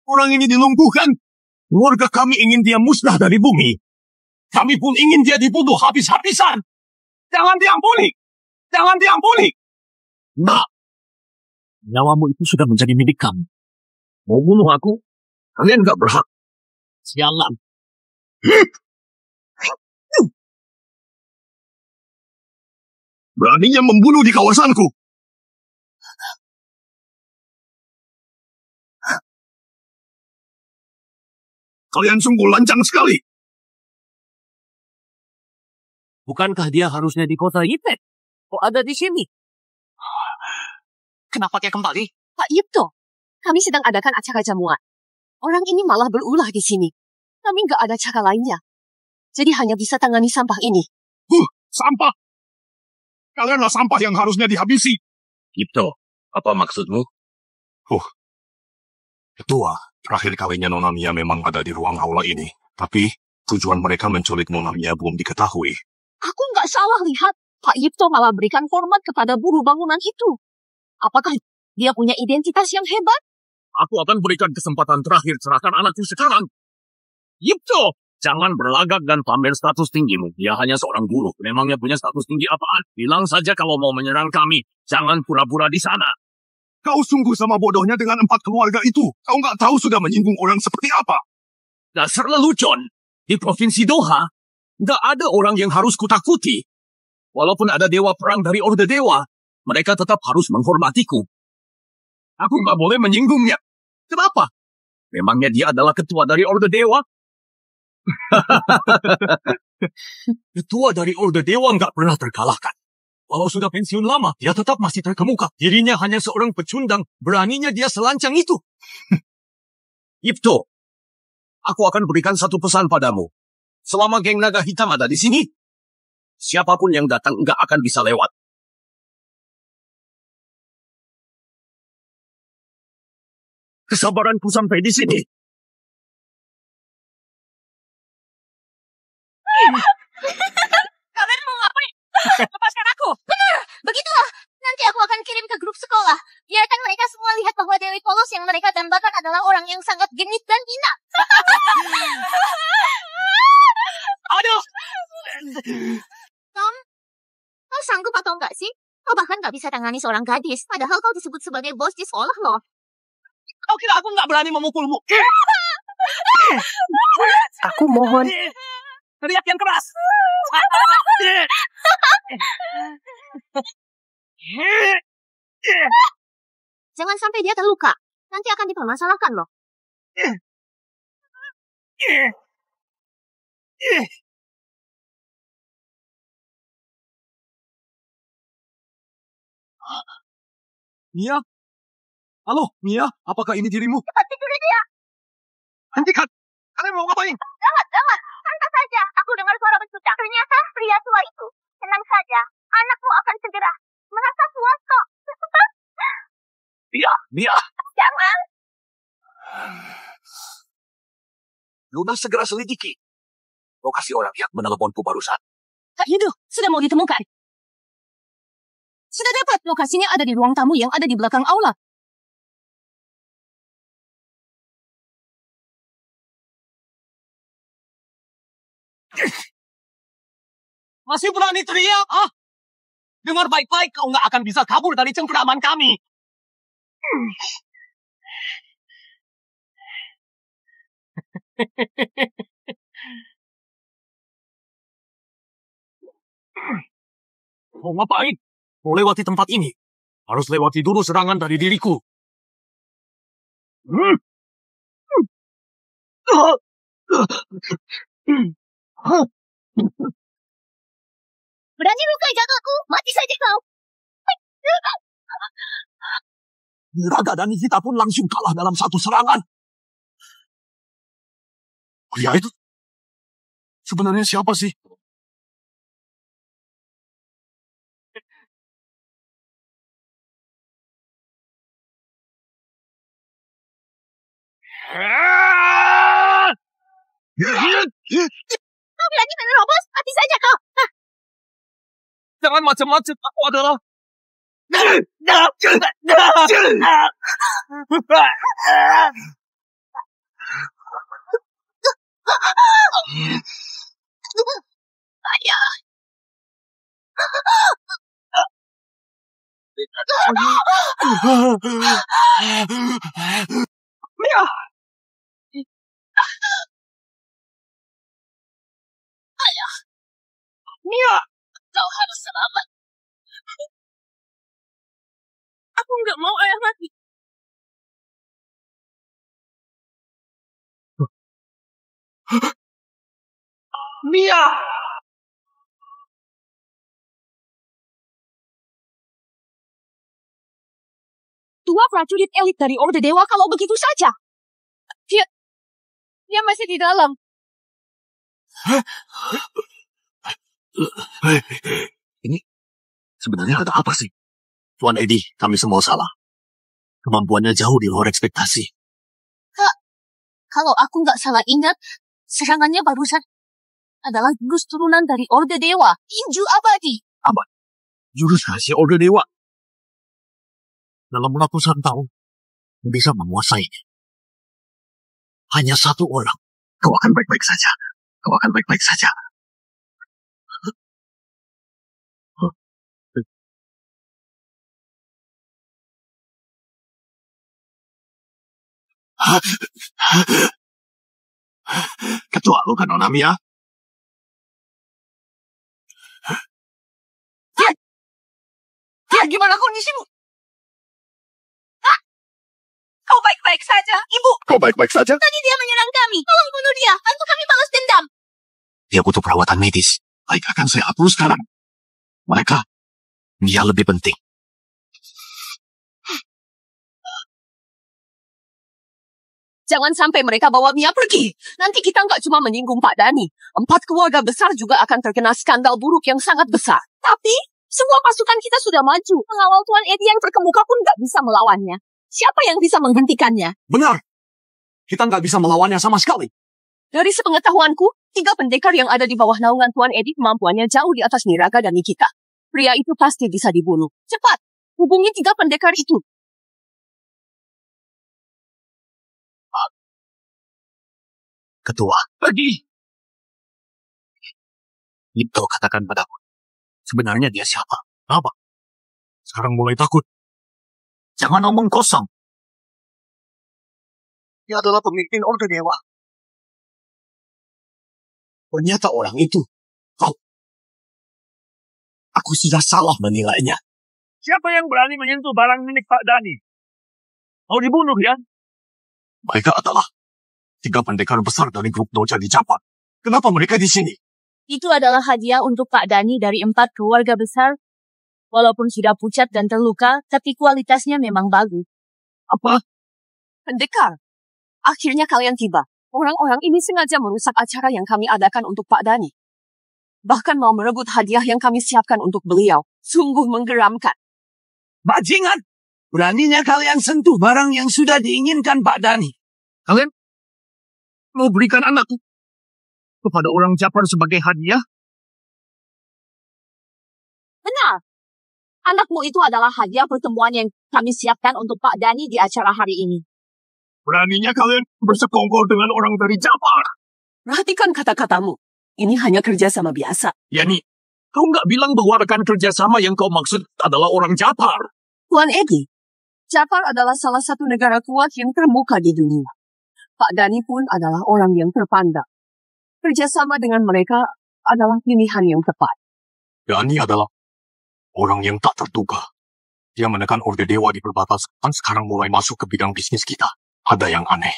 orang ini dilumpuhkan. Keluarga kami ingin dia musnah dari bumi. Kami pun ingin dia dibunuh habis-habisan. Jangan diampuni. Jangan diampuni. Nah, nyawamu itu sudah menjadi milik kamu. Mau bunuh aku? Kalian gak berhak. Sialan. Beraninya membunuh di kawasanku. Kalian sungguh lancang sekali. Bukankah dia harusnya di kota Ipet? Kok ada di sini? Kenapa dia kembali? Pak Yipto, kami sedang adakan acara jamuan. Orang ini malah berulah di sini. Kami nggak ada cara lainnya. Jadi hanya bisa tangani sampah ini. Sampah! Kalianlah sampah yang harusnya dihabisi. Ipto, apa maksudmu? Ketua, terakhir kalinya Nona Mia memang ada di ruang aula ini. Tapi tujuan mereka menculik Nona Mia belum diketahui. Aku nggak salah lihat. Pak Yipto malah berikan hormat kepada buruh bangunan itu. Apakah dia punya identitas yang hebat? Aku akan berikan kesempatan terakhir cerahkan anakku sekarang. Yipto, jangan berlagak dan pamer status tinggimu. Dia hanya seorang buruh. Memangnya punya status tinggi apaan? Bilang saja kalau mau menyerang kami. Jangan pura-pura di sana. Kau sungguh sama bodohnya dengan 4 keluarga itu. Kau nggak tahu sudah menyinggung orang seperti apa. Dasar lelucon. Di Provinsi Doha, nggak ada orang yang harus kutakuti. Walaupun ada dewa perang dari Orde Dewa, mereka tetap harus menghormatiku. Aku nggak boleh menyinggungnya. Kenapa? Memangnya dia adalah ketua dari Orde Dewa? Ketua dari Orde Dewa nggak pernah terkalahkan. Walau sudah pensiun lama, dia tetap masih terkemuka. Dirinya hanya seorang pecundang. Beraninya dia selancang itu. Yipto, aku akan berikan satu pesan padamu. Selama geng Naga Hitam ada di sini, siapapun yang datang nggak akan bisa lewat. Kesabaranku sampai di sini. Kalian mau ngapain? Lepaskan aku! Benar! Begitulah! Nanti aku akan kirim ke grup sekolah. Biarkan mereka semua lihat bahwa Dewi Polos yang mereka tembakan adalah orang yang sangat genit dan hina. Aduh! Tom, kau sanggup atau enggak sih? Kau bahkan nggak bisa tangani seorang gadis, padahal kau disebut sebagai bos di sekolah loh. Kau kira aku nggak berani memukulmu? Aku mohon. Teriak yang keras. Jangan sampai dia terluka. Nanti akan dipermasalahkan loh. Mia? Halo, Mia, apakah ini dirimu? Cepat tiduri dia. Hentikan! Kalian mau ngapain? Jangan. Santai saja. Aku dengar suara bersuca. Ternyata pria tua itu. Tenang saja. Anakmu akan segera merasa puas kok. Mia, Jangan. Luna segera selidiki. Lokasi orang yang meneleponku barusan. Kak Yudo, sudah mau ditemukan. Sudah dapat, lokasinya ada di ruang tamu yang ada di belakang aula. Masih berani teriak, ah? Dengar baik-baik, kau nggak akan bisa kabur dari cengkeraman kami. Mau ngapain? Mau lewati tempat ini. Harus lewati dulu serangan dari diriku. Berani lukai gagaku. Mati saja kau. Raga dan kita pun langsung kalah dalam satu serangan. Pria itu sebenarnya siapa sih? Kau berani menerobos. Mati saja kau. Jangan macam-macam, aku adalah... Mia! Mia! Kau harus selamat. Aku nggak mau ayah mati. Mia! Dua prajurit elit dari Orde Dewa kalau begitu saja. Dia masih di dalam. Ini sebenarnya ada apa sih? Tuan Edi, kami semua salah. Kemampuannya jauh di luar ekspektasi. Kak, kalau aku nggak salah ingat, serangannya barusan adalah jurus turunan dari Orde Dewa, Tinju Abadi. Jurus rahasia Orde Dewa. Dalam ratusan tahun, bisa menguasainya. Hanya satu orang. Kau akan baik-baik saja. Kau akan baik-baik saja. Ketua lu kan Nona Mia? Ya, gimana kondisimu? Kau baik-baik saja, Ibu. Kau baik-baik saja? Tadi dia menyerang kami. Tolong bunuh dia. Bantu kami balas dendam. Dia butuh perawatan medis. Baik, akan saya atur sekarang. Mereka, dia lebih penting. Jangan sampai mereka bawa Mia pergi. Nanti kita nggak cuma menyinggung Pak Dani. 4 keluarga besar juga akan terkena skandal buruk yang sangat besar. Tapi, semua pasukan kita sudah maju. Pengawal Tuan Edi yang terkemuka pun nggak bisa melawannya. Siapa yang bisa menghentikannya? Benar. Kita nggak bisa melawannya sama sekali. Dari sepengetahuanku, 3 pendekar yang ada di bawah naungan Tuan Edi kemampuannya jauh di atas Niraga dan Nikita. Pria itu pasti bisa dibunuh. Cepat, hubungi 3 pendekar itu. Ketua, Pergi. Lipto katakan padaku. Sebenarnya dia siapa? Apa? Sekarang mulai takut. Jangan omong kosong. Dia adalah pemimpin Orde Dewa. Ternyata orang itu. Kau. Aku sudah salah menilainya. Siapa yang berani menyentuh barang milik Pak Dani? Mau dibunuh, ya? Mereka adalah 3 pendekar besar dari grup Doja di Japan. Kenapa mereka di sini? Itu adalah hadiah untuk Pak Dani dari 4 keluarga besar. Walaupun sudah pucat dan terluka, tapi kualitasnya memang bagus. Apa? Pendekar, akhirnya kalian tiba. Orang-orang ini sengaja merusak acara yang kami adakan untuk Pak Dani. Bahkan mau merebut hadiah yang kami siapkan untuk beliau. Sungguh menggeramkan. Bajingan! Beraninya kalian sentuh barang yang sudah diinginkan Pak Dani. Kalian mau berikan anakku kepada orang Japar sebagai hadiah? Benar. Anakmu itu adalah hadiah pertemuan yang kami siapkan untuk Pak Dani di acara hari ini. Beraninya kalian bersekongkol dengan orang dari Japar. Perhatikan kata-katamu. Ini hanya kerjasama biasa. Yani, kau nggak bilang bahwa rekan kerjasama yang kau maksud adalah orang Japar. Tuan Edi, Japar adalah salah satu negara kuat yang termuka di dunia. Pak Dani pun adalah orang yang terpandang. Kerjasama dengan mereka adalah pilihan yang tepat. Dani adalah orang yang tak terduga. Dia menekan Orde Dewa di perbatasan, sekarang mulai masuk ke bidang bisnis kita. Ada yang aneh.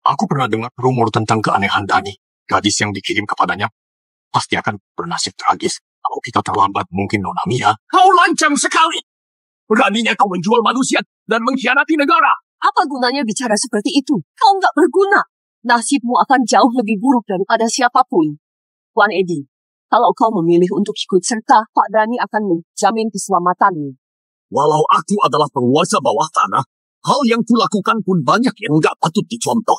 Aku pernah dengar rumor tentang keanehan Dani. Gadis yang dikirim kepadanya pasti akan bernasib tragis. Kalau kita terlambat, mungkin Nona Mia. Kau lancang sekali. Beraninya kau menjual manusia dan mengkhianati negara. Apa gunanya bicara seperti itu? Kau nggak berguna. Nasibmu akan jauh lebih buruk daripada siapapun. Tuan Edi, kalau kau memilih untuk ikut serta, Pak Dani akan menjamin keselamatanmu. Walau aku adalah penguasa bawah tanah, hal yang kulakukan pun banyak yang nggak patut dicontoh.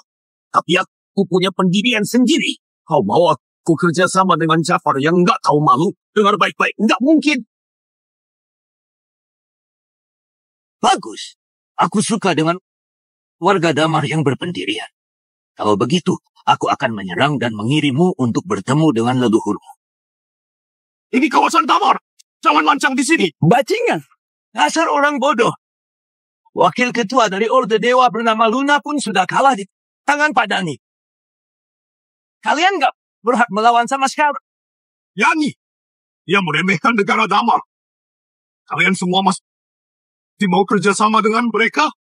Tapi aku punya pendirian sendiri. Kau mau aku kerja sama dengan Jafar yang nggak tahu malu? Dengar baik-baik, nggak mungkin. Bagus. Aku suka dengan warga damar yang berpendirian. Kalau begitu, aku akan menyerang dan mengirimmu untuk bertemu dengan leluhurmu. Ini kawasan Damar. Jangan lancang di sini. Bajingan. Dasar orang bodoh. Wakil ketua dari Orde Dewa bernama Luna pun sudah kalah di tangan Pak Dani. Kalian nggak berhak melawan sama sekali. Yani, dia meremehkan negara Damar. Kalian semua masih mau kerjasama dengan mereka?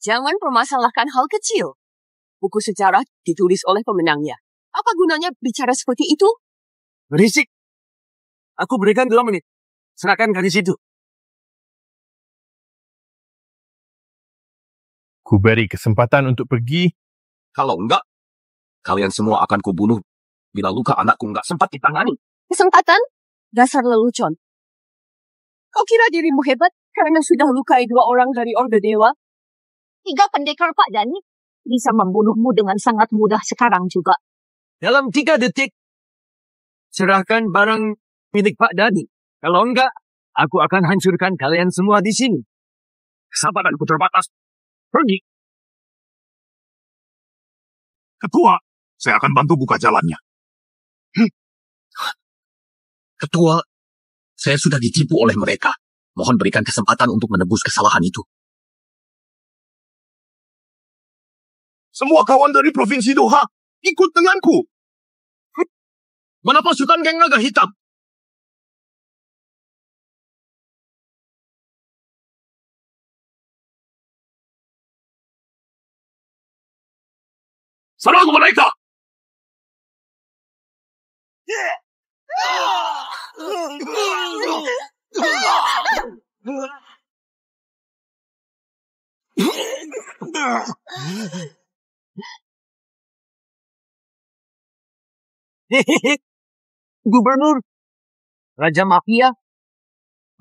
Jangan permasalahkan hal kecil. Buku sejarah ditulis oleh pemenangnya. Apa gunanya bicara seperti itu? Berisik. Aku berikan 2 menit. Serahkan gadis itu. Ku beri kesempatan untuk pergi. Kalau enggak, kalian semua akan kubunuh bila luka anakku nggak sempat ditangani. Kesempatan? Dasar lelucon. Kau kira dirimu hebat karena sudah lukai 2 orang dari Orde Dewa? 3 pendekar Pak Dani bisa membunuhmu dengan sangat mudah sekarang juga. Dalam 3 detik, serahkan barang milik Pak Dani. Kalau enggak, aku akan hancurkan kalian semua di sini. Kesabaranku terbatas. Pergi. Ketua, saya akan bantu buka jalannya. Ketua, saya sudah ditipu oleh mereka. Mohon berikan kesempatan untuk menebus kesalahan itu. Semua kawan dari Provinsi Doha, ikut denganku. Mana pasukan geng naga hitam? Serang mereka! Gubernur, Raja Mafia,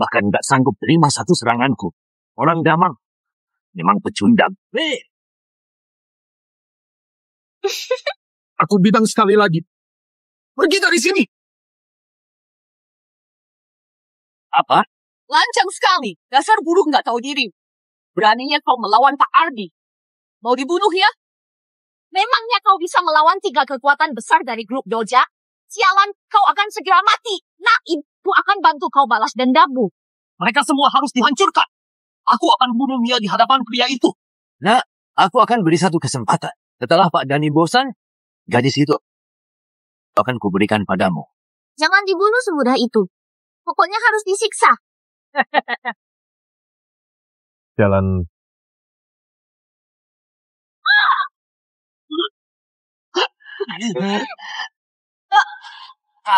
bahkan nggak sanggup terima satu seranganku. Orang damang, memang pecundang. Aku bilang sekali lagi. Pergi dari sini. Apa? Lancang sekali. Dasar buruk nggak tahu diri. Beraninya kau melawan Pak Ardi. Mau dibunuh ya? Memangnya kau bisa melawan 3 kekuatan besar dari grup Doja? Sialan, kau akan segera mati. Nah, ibu akan bantu kau balas dendammu. Mereka semua harus dihancurkan. Aku akan bunuh Mia di hadapan pria itu. Nah, aku akan beri satu kesempatan. Setelah Pak Dani bosan, gadis itu akan kuberikan padamu. Jangan dibunuh semudah itu. Pokoknya harus disiksa. Jalan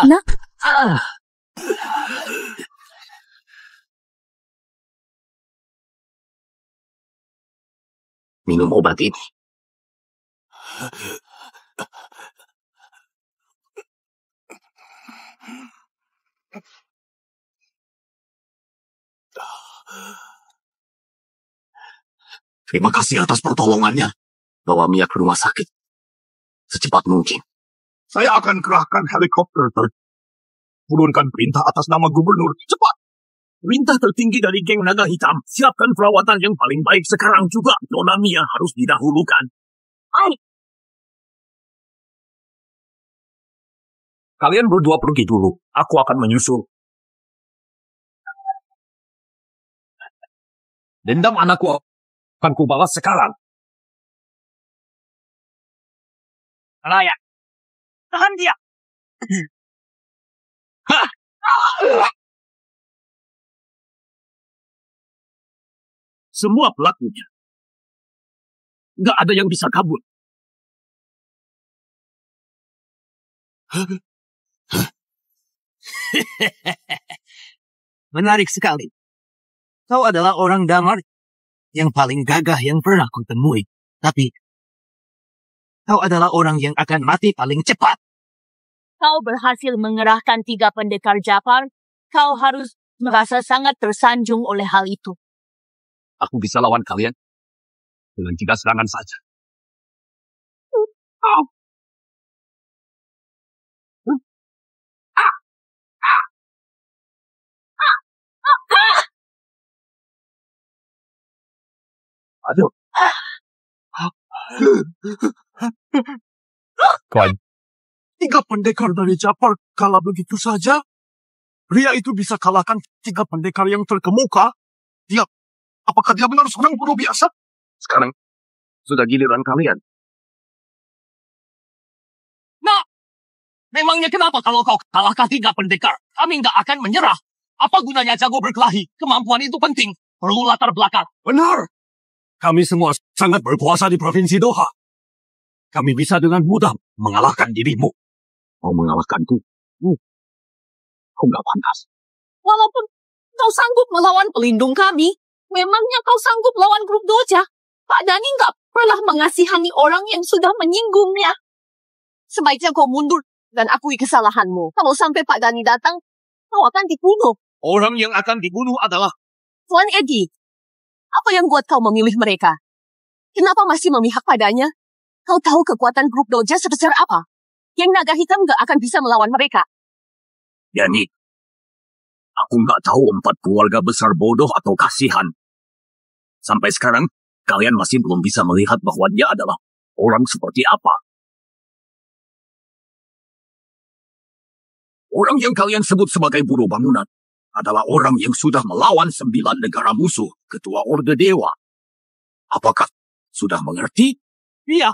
Nak, Minum obat ini. Terima kasih atas pertolongannya. Bawa Mia ke rumah sakit secepat mungkin. Saya akan kerahkan helikopter. Turunkan perintah atas nama gubernur. Cepat! Perintah tertinggi dari geng naga hitam. Siapkan perawatan yang paling baik sekarang juga. Nona Mia harus didahulukan. Kalian berdua pergi dulu. Aku akan menyusul. Dendam anakku akan kubalas sekarang. Raya, tahan dia. Semua pelakunya. Nggak ada yang bisa kabur. Menarik sekali. Kau adalah orang damar yang paling gagah yang pernah kutemui. Tapi, kau adalah orang yang akan mati paling cepat. Kau berhasil mengerahkan 3 pendekar Japar. Kau harus merasa sangat tersanjung oleh hal itu. Aku bisa lawan kalian dengan 3 serangan saja. Aduh. Kau 3 pendekar dari Japar kalah begitu saja? Pria itu bisa kalahkan 3 pendekar yang terkemuka? Apakah dia benar seorang guru biasa? Sekarang sudah giliran kalian. Nah, memangnya kenapa kalau kau kalahkan 3 pendekar? Kami nggak akan menyerah. Apa gunanya jago berkelahi? Kemampuan itu penting. Perlu latar belakang. Benar. Kami semua sangat berkuasa di Provinsi Doha. Kami bisa dengan mudah mengalahkan dirimu. Mau mengalahkanku? Kau nggak pantas. Walaupun kau sanggup melawan pelindung kami, memangnya kau sanggup lawan grup Doja? Pak Dani nggak pernah mengasihani orang yang sudah menyinggungnya. Sebaiknya kau mundur dan akui kesalahanmu. Kalau sampai Pak Dani datang, kau akan dibunuh. Orang yang akan dibunuh adalah Tuan Edi, apa yang buat kau memilih mereka? Kenapa masih memihak padanya? Kau tahu kekuatan grup Doja sebesar apa? Geng naga hitam nggak akan bisa melawan mereka. Yani. Aku nggak tahu 4 keluarga besar bodoh atau kasihan. Sampai sekarang, kalian masih belum bisa melihat bahwa dia adalah orang seperti apa. Orang yang kalian sebut sebagai buruh bangunan adalah orang yang sudah melawan 9 negara musuh ketua Orde Dewa. Apakah sudah mengerti? Iya.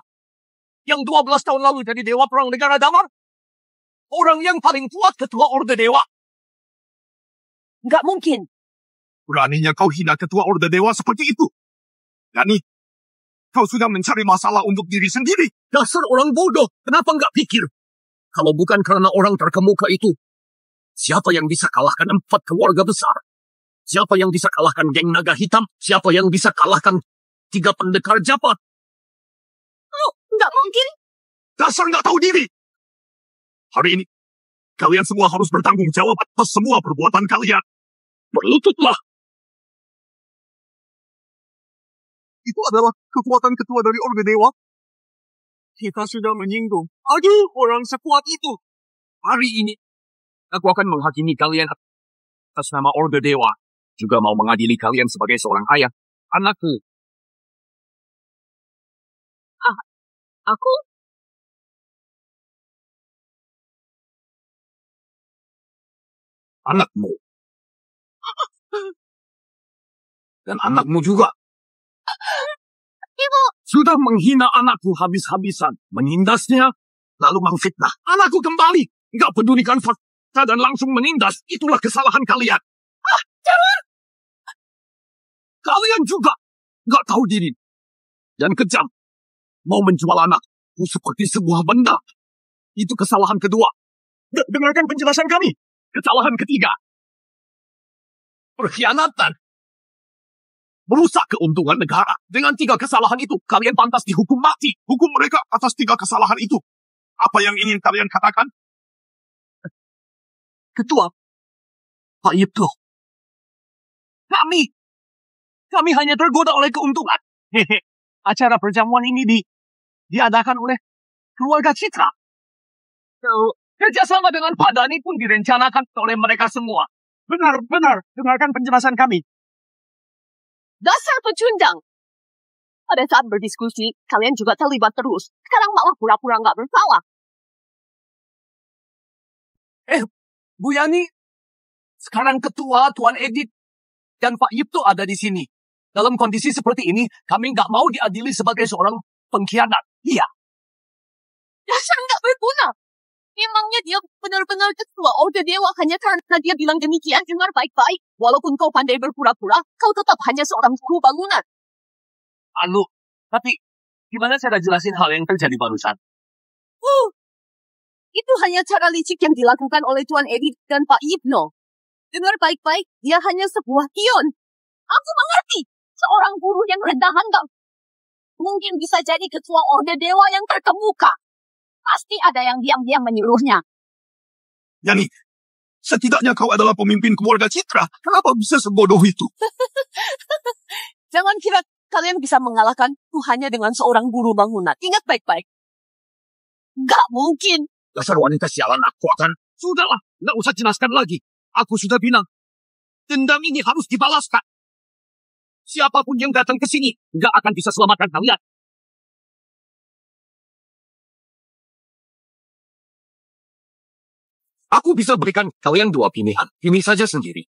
Yang 12 tahun lalu jadi Dewa Perang Negara Damar. Orang yang paling kuat ketua Orde Dewa. Nggak mungkin. Beraninya kau hina ketua Orde Dewa seperti itu. Yani, kau sudah mencari masalah untuk diri sendiri. Dasar orang bodoh, kenapa nggak pikir? Kalau bukan karena orang terkemuka itu, siapa yang bisa kalahkan 4 keluarga besar? Siapa yang bisa kalahkan geng naga hitam? Siapa yang bisa kalahkan 3 pendekar Japar? Oh, nggak mungkin. Dasar nggak tahu diri. Hari ini, kalian semua harus bertanggung jawab atas semua perbuatan kalian. Berlututlah. Itu adalah kekuatan ketua dari Orde Dewa. Kita sudah menyinggung. Aduh, orang sekuat itu. Hari ini, aku akan menghakimi kalian atas nama Orde Dewa. Juga mau mengadili kalian sebagai seorang ayah. Anakku. Aku? Anakmu. Dan anakmu juga. Ibu, Sudah menghina anakku habis-habisan. Menindasnya, lalu memfitnah. Anakku kembali. Nggak pedulikan fakta dan langsung menindas. Itulah kesalahan kalian. Jangan! Kalian juga nggak tahu diri. Dan kejam. Mau menjual anakku seperti sebuah benda. Itu kesalahan kedua. Dengarkan penjelasan kami. Kesalahan ketiga. Perkhianatan. Merusak keuntungan negara. Dengan 3 kesalahan itu, kalian pantas dihukum mati. Hukum mereka atas 3 kesalahan itu. Apa yang ingin kalian katakan? Ketua, Pak Yipto, kami hanya tergoda oleh keuntungan. Acara perjamuan ini diadakan oleh keluarga Citra. Kerjasama dengan Pak Dani pun direncanakan oleh mereka semua. Benar. Dengarkan penjelasan kami. Dasar pecundang. Pada saat berdiskusi, kalian juga terlibat terus. Sekarang malah pura-pura nggak bersalah. Bu Yani, sekarang ketua, Tuan Edith, dan Pak Yipto ada di sini. Dalam kondisi seperti ini, kami nggak mau diadili sebagai seorang pengkhianat. Iya. Dasar nggak berguna. Memangnya dia benar-benar ketua Order Dewa hanya karena dia bilang demikian. Dengar baik-baik. Walaupun kau pandai berpura-pura, kau tetap hanya seorang guru bangunan. Tapi gimana cara jelasin hal yang terjadi barusan? Itu hanya cara licik yang dilakukan oleh Tuan Edith dan Pak Yipno. Dengar baik-baik, dia hanya sebuah pion. Aku mengerti. Seorang guru yang rendah hati mungkin bisa jadi ketua Order Dewa yang terkemuka. Pasti ada yang diam-diam menyuruhnya. Yani, setidaknya kau adalah pemimpin keluarga Citra. Kenapa bisa sebodoh itu? Jangan kira kalian bisa mengalahkan hanya dengan seorang guru bangunan. Ingat baik-baik. Gak mungkin. Dasar wanita sialan, aku akan... Sudahlah, nggak usah jelaskan lagi. Aku sudah bilang, dendam ini harus dibalaskan. Siapapun yang datang ke sini, nggak akan bisa selamatkan kalian. Aku bisa berikan kalian 2 pilihan. Pilih saja sendiri.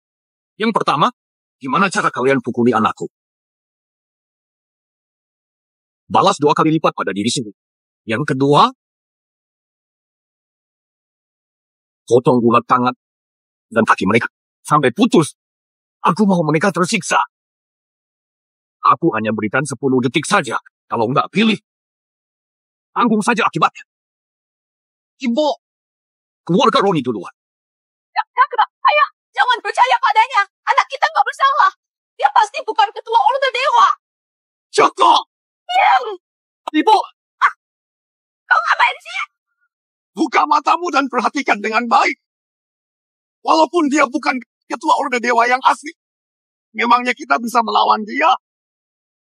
Yang pertama, gimana cara kalian pukuli anakku? Balas 2 kali lipat pada diri sendiri. Yang kedua, potong bulat tangan dan kaki mereka sampai putus. Aku mau mereka tersiksa. Aku hanya berikan 10 detik saja. Kalau nggak pilih, tanggung saja akibatnya. Ibu, keluarga Roni duluan. Ayah, jangan percaya padanya. Anak kita nggak bersalah. Dia pasti bukan ketua Order Dewa. Joko! Ibu! Kau ngapain sih? Buka matamu dan perhatikan dengan baik. Walaupun dia bukan ketua Order Dewa yang asli, memangnya kita bisa melawan dia?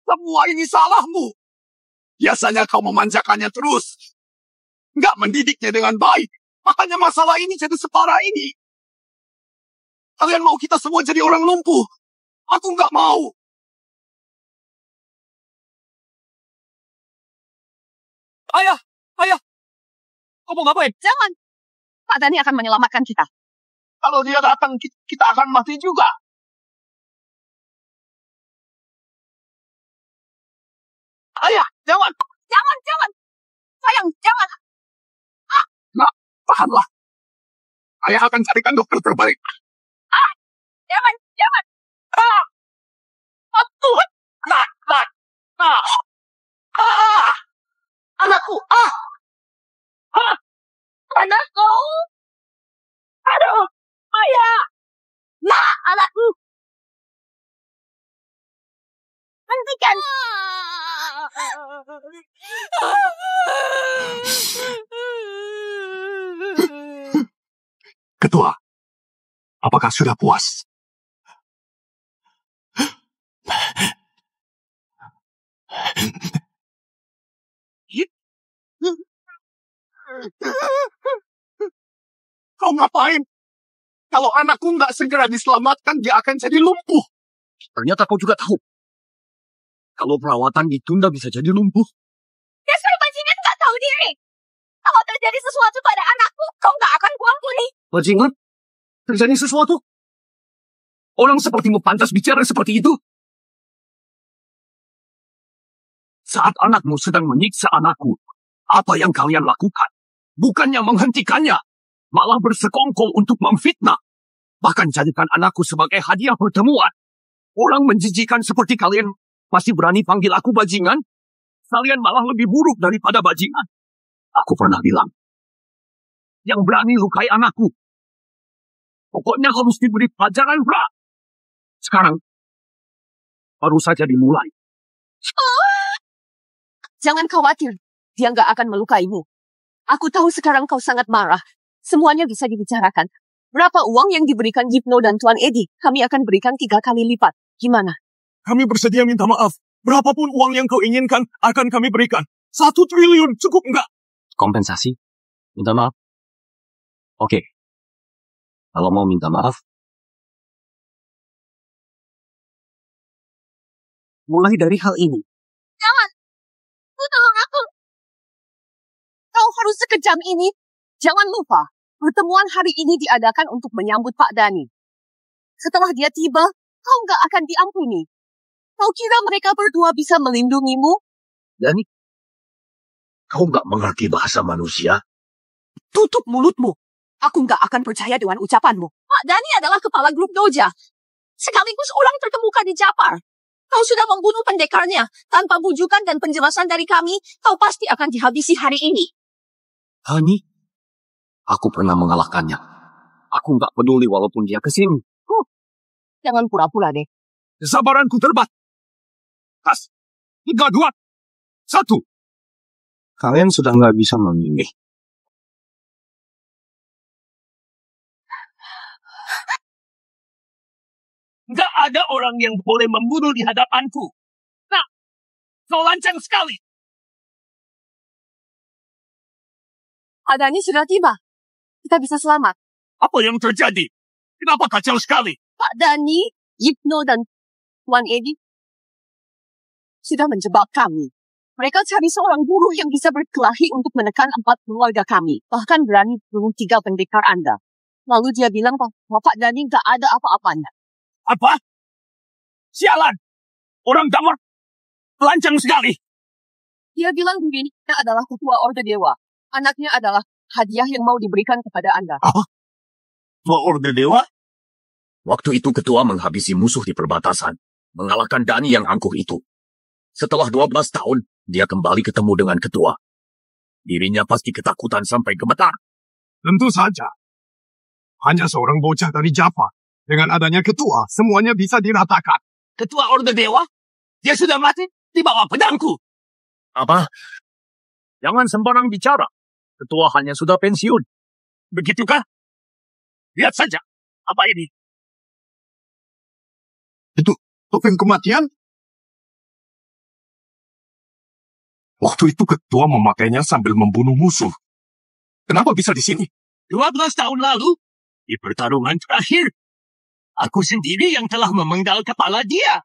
Semua ini salahmu. Biasanya kau memanjakannya terus. Nggak mendidiknya dengan baik. Makanya masalah ini jadi separah ini. Kalian mau kita semua jadi orang lumpuh? Aku nggak mau. Ayah! Kau mau ngapain? Jangan. Pak Dani akan menyelamatkan kita. Kalau dia datang, kita akan mati juga. Ayah, jangan! Jangan. Sayang, jangan. Tahanlah. Ayah akan carikan dokter terbaik. Jangan. Tuhan! Anakku! Anakku. Aduh, ayah. Anakku. Hentikan. Ketua, apakah sudah puas? Kau ngapain? Kalau anakku nggak segera diselamatkan, dia akan jadi lumpuh. Ternyata kau juga tahu. Kalau perawatan ditunda bisa jadi lumpuh. Dasar bajingan nggak tahu diri. Kalau terjadi sesuatu pada anakku, kau nggak akan kuampuni. Bajingan? Terjadi sesuatu? Orang sepertimu pantas bicara seperti itu? Saat anakmu sedang menyiksa anakku, apa yang kalian lakukan? Bukannya menghentikannya, malah bersekongkol untuk memfitnah. Bahkan jadikan anakku sebagai hadiah pertemuan. Orang menjijikan seperti kalian masih berani panggil aku bajingan? Kalian malah lebih buruk daripada bajingan. Aku pernah bilang, yang berani lukai anakku. Pokoknya harus diberi pelajaran, Ra. Sekarang, baru saja dimulai. Jangan khawatir, dia nggak akan melukaimu. Aku tahu sekarang kau sangat marah. Semuanya bisa dibicarakan. Berapa uang yang diberikan Yipno dan Tuan Edi? Kami akan berikan 3 kali lipat. Gimana? Kami bersedia minta maaf. Berapapun uang yang kau inginkan, akan kami berikan. 1 triliun, cukup enggak? Kompensasi? Minta maaf? Oke. Kalau mau minta maaf, Mulai dari hal ini. Jangan. Tolong aku. Kau harus sekejam ini. Jangan lupa, pertemuan hari ini diadakan untuk menyambut Pak Dani. Setelah dia tiba, kau nggak akan diampuni. Kau kira mereka berdua bisa melindungimu? Dani, kau nggak mengerti bahasa manusia? Tutup mulutmu. Aku nggak akan percaya dengan ucapanmu. Pak Dani adalah kepala grup Doja. Sekaligus orang terkemuka di Japar. Kau sudah membunuh pendekarnya. Tanpa bujukan dan penjelasan dari kami, kau pasti akan dihabisi hari ini. Hani, aku pernah mengalahkannya. Aku nggak peduli walaupun dia kesini. Jangan pura-pura deh. Kesabaranku terbatas. 3, 2, 1. Kalian sudah nggak bisa memilih. Nggak ada orang yang boleh membunuh di hadapanku. Nah, kau lancang sekali. Pak Dani sudah tiba. Kita bisa selamat. Apa yang terjadi? Kenapa kacau sekali? Pak Dani, Yipno, dan Tuan Edi sudah menjebak kami. Mereka cari seorang buruh yang bisa berkelahi untuk menekan 4 keluarga kami. Bahkan berani bunuh 3 pendekar Anda. Lalu dia bilang bahwa Pak Dani nggak ada apa-apanya. Apa? Sialan! Orang damar lancang sekali. Dia bilang dirinya adalah ketua Orde Dewa. Anaknya adalah hadiah yang mau diberikan kepada Anda. Apa? Ketua Orde Dewa? Waktu itu ketua menghabisi musuh di perbatasan. Mengalahkan Dani yang angkuh itu. Setelah 12 tahun, dia kembali ketemu dengan ketua. Dirinya pasti ketakutan sampai gemetar. Tentu saja. Hanya seorang bocah dari Java. Dengan adanya ketua, semuanya bisa diratakan. Ketua Orde Dewa? Dia sudah mati di bawah pedangku. Apa? Jangan sembarang bicara. Ketua hanya sudah pensiun. Begitukah? Lihat saja. Apa ini? Itu topeng kematian? Waktu itu ketua memakainya sambil membunuh musuh. Kenapa bisa di sini? 12 tahun lalu, di pertarungan terakhir, aku sendiri yang telah memenggal kepala dia.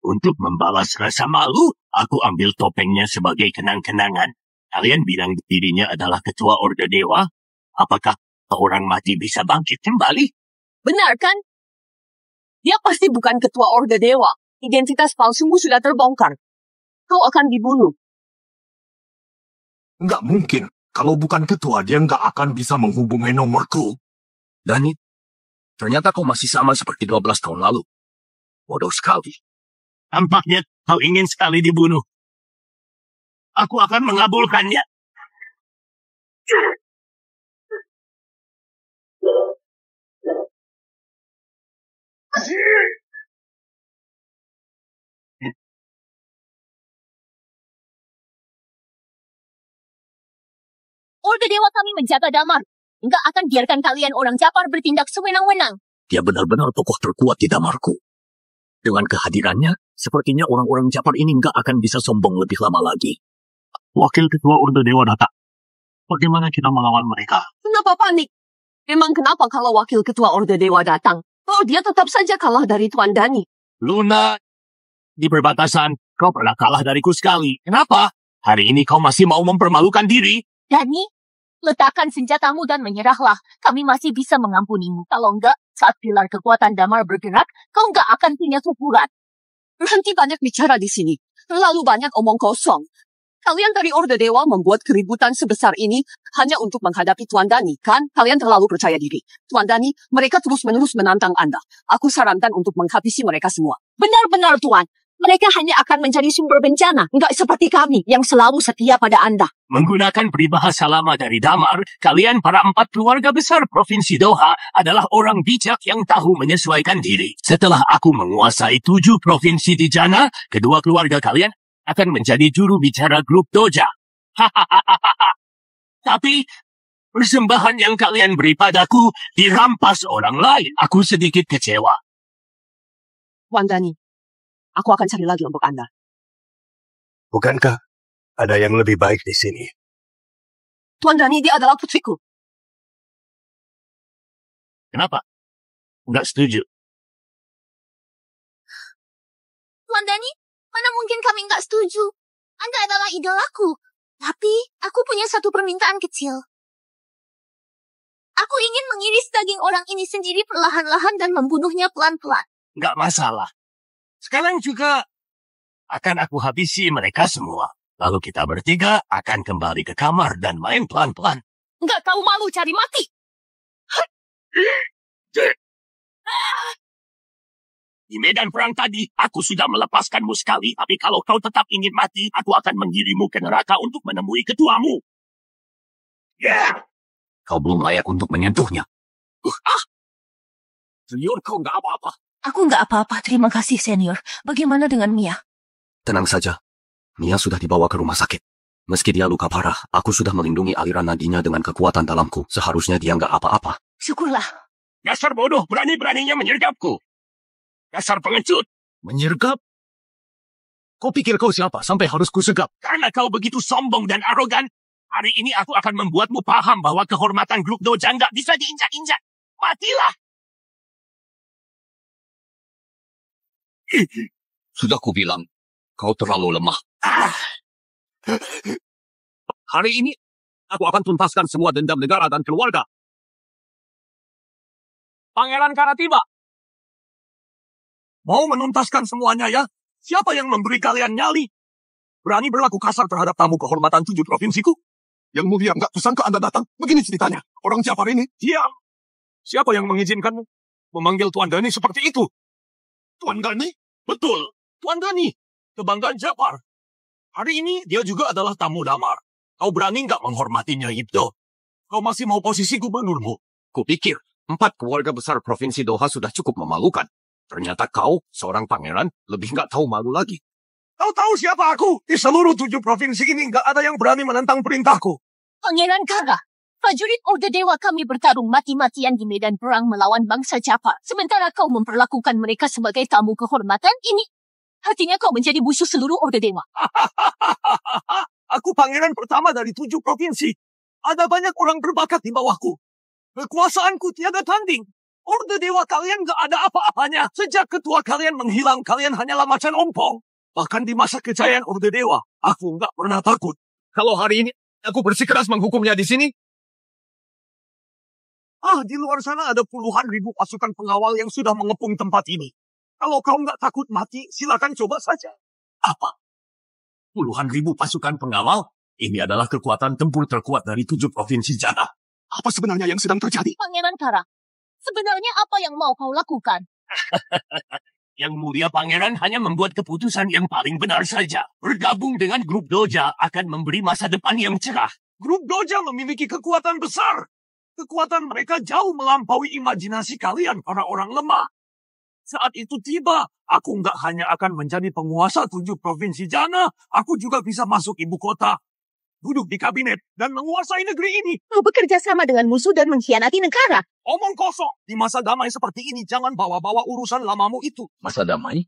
Untuk membalas rasa malu, aku ambil topengnya sebagai kenang-kenangan. Kalian bilang dirinya adalah ketua Orde Dewa? Apakah orang mati bisa bangkit kembali? Benar kan? Dia pasti bukan ketua Orde Dewa. Identitas palsumu sudah terbongkar. Kau akan dibunuh. Nggak mungkin. Kalau bukan ketua, dia nggak akan bisa menghubungi nomorku. Dani, ternyata kau masih sama seperti 12 tahun lalu. Bodoh sekali. Tampaknya kau ingin sekali dibunuh. Aku akan mengabulkannya. Orde Dewa kami menjaga damar. Enggak akan biarkan kalian orang Japar bertindak sewenang-wenang. Dia benar-benar tokoh terkuat di damarku. Dengan kehadirannya, sepertinya orang-orang Japar ini nggak akan bisa sombong lebih lama lagi. Wakil Ketua Orde Dewa datang. Bagaimana kita melawan mereka? Kenapa panik? Memang kenapa kalau wakil ketua Orde Dewa datang? Oh, dia tetap saja kalah dari Tuan Dani. Luna, di perbatasan, kau pernah kalah dariku sekali. Kenapa? Hari ini kau masih mau mempermalukan diri? Dani, letakkan senjatamu dan menyerahlah. Kami masih bisa mengampunimu. Kalau enggak, saat pilar kekuatan damar bergerak, kau enggak akan punya syukuran. Berhenti banyak bicara di sini. Terlalu banyak omong kosong. Kalian dari Orde Dewa membuat keributan sebesar ini hanya untuk menghadapi Tuan Dani, kan? Kalian terlalu percaya diri. Tuan Dani, mereka terus-menerus menantang Anda. Aku sarankan untuk menghabisi mereka semua. Benar-benar, Tuan. Mereka hanya akan menjadi sumber bencana, nggak seperti kami yang selalu setia pada Anda. Menggunakan peribahasa lama dari Damar, kalian para 4 keluarga besar Provinsi Doha adalah orang bijak yang tahu menyesuaikan diri. Setelah aku menguasai 7 provinsi di Jana, kedua keluarga kalian akan menjadi juru bicara grup Doja. Tapi, persembahan yang kalian beri padaku dirampas orang lain. Aku sedikit kecewa. Wandani, aku akan cari lagi untuk Anda. Bukankah ada yang lebih baik di sini? Tuan Dani, dia adalah putriku. Kenapa? Nggak setuju. Tuan Dani, mana mungkin kami nggak setuju? Anda adalah idolaku. Tapi, aku punya satu permintaan kecil. Aku ingin mengiris daging orang ini sendiri perlahan-lahan dan membunuhnya pelan-pelan. Nggak masalah. Sekarang juga akan aku habisi mereka semua. Lalu kita bertiga akan kembali ke kamar dan main pelan-pelan. Nggak tahu malu cari mati. Di medan perang tadi, aku sudah melepaskanmu sekali. Tapi kalau kau tetap ingin mati, aku akan mengirimmu ke neraka untuk menemui ketuamu. Ya! Kau belum layak untuk menyentuhnya. Senior, kau nggak apa-apa. Aku nggak apa-apa, terima kasih senior. Bagaimana dengan Mia? Tenang saja. Mia sudah dibawa ke rumah sakit. Meski dia luka parah, aku sudah melindungi aliran nadinya dengan kekuatan dalamku. Seharusnya dia nggak apa-apa. Syukurlah. Dasar bodoh, berani-beraninya menyergapku. Dasar pengecut. Menyergap? Kau pikir kau siapa sampai harus kusegap? Karena kau begitu sombong dan arogan, hari ini aku akan membuatmu paham bahwa kehormatan grup Doja nggak bisa diinjak-injak. Matilah! Sudah kubilang, kau terlalu lemah. Hari ini, aku akan tuntaskan semua dendam negara dan keluarga. Pangeran Kara tiba. Mau menuntaskan semuanya ya? Siapa yang memberi kalian nyali? Berani berlaku kasar terhadap tamu kehormatan 7 provinsiku? Yang mulia, nggak kusangka Anda datang. Begini ceritanya. Orang Jafar ini. Diam. Siapa yang mengizinkanmu memanggil Tuan Dani seperti itu? Tuan Dani? Betul, Tuan Dani. Kebanggaan Jafar. Hari ini dia juga adalah tamu Damar. Kau berani nggak menghormatinya, Yibdo? Kau masih mau posisi gubernurmu? Kupikir 4 keluarga besar Provinsi Doha sudah cukup memalukan. Ternyata kau, seorang pangeran, lebih nggak tahu malu lagi. Kau tahu siapa aku? Di seluruh 7 provinsi ini nggak ada yang berani menentang perintahku. Pangeran Kara, prajurit Orde Dewa kami bertarung mati-matian di medan perang melawan bangsa Jafar. Sementara kau memperlakukan mereka sebagai tamu kehormatan, ini artinya kau menjadi musuh seluruh Orde Dewa. Aku pangeran pertama dari 7 provinsi. Ada banyak orang berbakat di bawahku. Kekuasaanku tiada tanding. Orde Dewa kalian gak ada apa-apanya. Sejak ketua kalian menghilang, kalian hanyalah macan ompong. Bahkan di masa kejayaan Orde Dewa, aku gak pernah takut. Kalau hari ini aku bersikeras menghukumnya di sini, Di luar sana ada puluhan ribu pasukan pengawal yang sudah mengepung tempat ini. Kalau kau nggak takut mati, silakan coba saja. Apa? Puluhan ribu pasukan pengawal? Ini adalah kekuatan tempur terkuat dari 7 provinsi Jana. Apa sebenarnya yang sedang terjadi? Pangeran Kara, sebenarnya apa yang mau kau lakukan? Yang mulia pangeran hanya membuat keputusan yang paling benar saja. Bergabung dengan grup Doja akan memberi masa depan yang cerah. Grup Doja memiliki kekuatan besar. Kekuatan mereka jauh melampaui imajinasi kalian para orang lemah. Saat itu tiba, aku nggak hanya akan menjadi penguasa 7 provinsi Jana, aku juga bisa masuk ibu kota, duduk di kabinet, dan menguasai negeri ini. Kau bekerja sama dengan musuh dan mengkhianati negara. Omong kosong. Di masa damai seperti ini, jangan bawa-bawa urusan lamamu itu. Masa damai?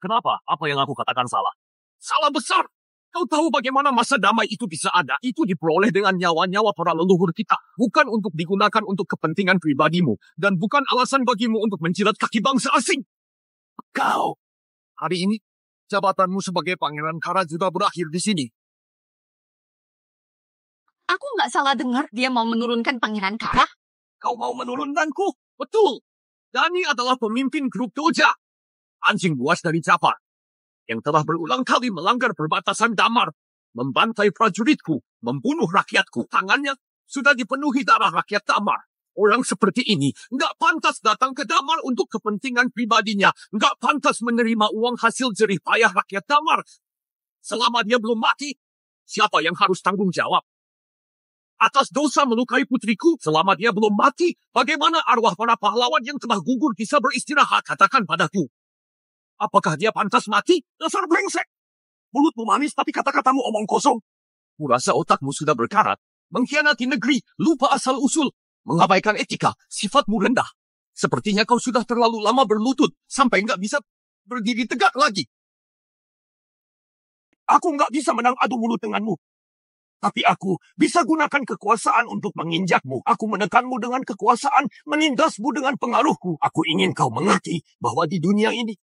kenapa? Apa yang aku katakan salah? Salah besar! Kau tahu bagaimana masa damai itu bisa ada? Itu diperoleh dengan nyawa-nyawa para leluhur kita. Bukan untuk digunakan untuk kepentingan pribadimu. Dan bukan alasan bagimu untuk menjilat kaki bangsa asing. Kau, hari ini, jabatanmu sebagai Pangeran Kara juga berakhir di sini. Aku nggak salah dengar dia mau menurunkan Pangeran Kara. Kau mau menurunkanku? Betul. Dani adalah pemimpin grup Doja. Anjing buas dari Jafar. Yang telah berulang kali melanggar perbatasan Damar, membantai prajuritku, membunuh rakyatku. Tangannya sudah dipenuhi darah rakyat Damar. Orang seperti ini nggak pantas datang ke Damar untuk kepentingan pribadinya. Nggak pantas menerima uang hasil jerih payah rakyat Damar. Selama dia belum mati, siapa yang harus tanggung jawab? Atas dosa melukai putriku selama dia belum mati, bagaimana arwah para pahlawan yang telah gugur bisa beristirahat? Katakan padaku. Apakah dia pantas mati? Dasar brengsek! Mulutmu manis tapi kata-katamu omong kosong. Kurasa otakmu sudah berkarat. Mengkhianati negeri, lupa asal-usul. Mengabaikan etika, sifatmu rendah. Sepertinya kau sudah terlalu lama berlutut, sampai nggak bisa berdiri tegak lagi. Aku nggak bisa menang adu mulut denganmu. Tapi aku bisa gunakan kekuasaan untuk menginjakmu. Aku menekanmu dengan kekuasaan, menindasmu dengan pengaruhku. Aku ingin kau mengerti bahwa di dunia ini,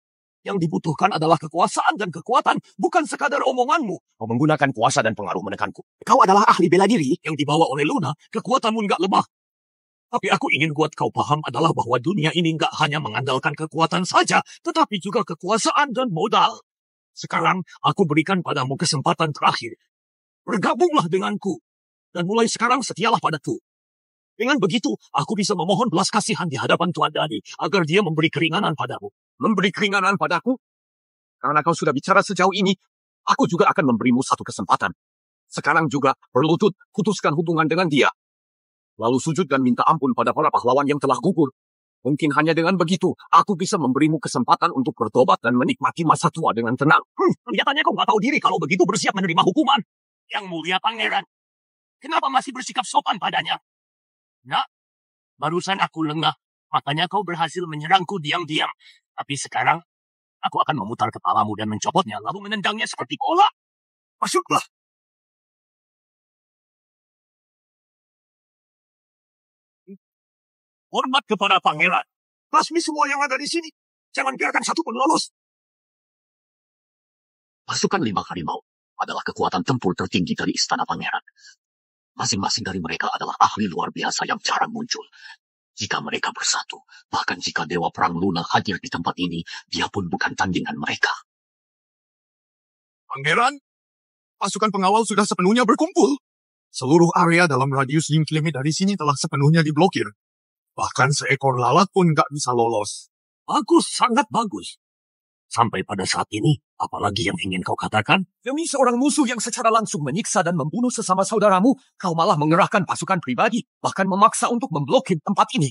yang dibutuhkan adalah kekuasaan dan kekuatan, bukan sekadar omonganmu. Kau menggunakan kuasa dan pengaruh menekanku. Kau adalah ahli bela diri yang dibawa oleh Luna, kekuatanmu nggak lemah. Tapi aku ingin buat kau paham adalah bahwa dunia ini nggak hanya mengandalkan kekuatan saja, tetapi juga kekuasaan dan modal. Sekarang, aku berikan padamu kesempatan terakhir. Bergabunglah denganku. Dan mulai sekarang setialah padaku. Dengan begitu, aku bisa memohon belas kasihan di hadapan Tuan Dani, agar dia memberi keringanan padamu. Memberi keringanan padaku? Karena kau sudah bicara sejauh ini, aku juga akan memberimu satu kesempatan. Sekarang juga, berlutut, putuskan hubungan dengan dia. Lalu sujud dan minta ampun pada para pahlawan yang telah gugur. Mungkin hanya dengan begitu, aku bisa memberimu kesempatan untuk bertobat dan menikmati masa tua dengan tenang. Kelihatannya kau nggak tahu diri kalau begitu bersiap menerima hukuman. Yang mulia pangeran, kenapa masih bersikap sopan padanya? Nak, barusan aku lengah, makanya kau berhasil menyerangku diam-diam. Tapi sekarang, aku akan memutar kepalamu dan mencopotnya, lalu menendangnya seperti bola. Masuklah. Hormat kepada pangeran. Basmi semua yang ada di sini. Jangan biarkan satu pun lolos. Pasukan 5 harimau adalah kekuatan tempur tertinggi dari istana pangeran. Masing-masing dari mereka adalah ahli luar biasa yang jarang muncul. Jika mereka bersatu, bahkan jika Dewa Perang Luna hadir di tempat ini, dia pun bukan tandingan mereka. Pangeran, pasukan pengawal sudah sepenuhnya berkumpul. Seluruh area dalam radius Yingklimi dari sini telah sepenuhnya diblokir. Bahkan seekor lalat pun nggak bisa lolos. Bagus, sangat bagus. Sampai pada saat ini, apalagi yang ingin kau katakan? Demi seorang musuh yang secara langsung menyiksa dan membunuh sesama saudaramu, kau malah mengerahkan pasukan pribadi, bahkan memaksa untuk memblokir tempat ini.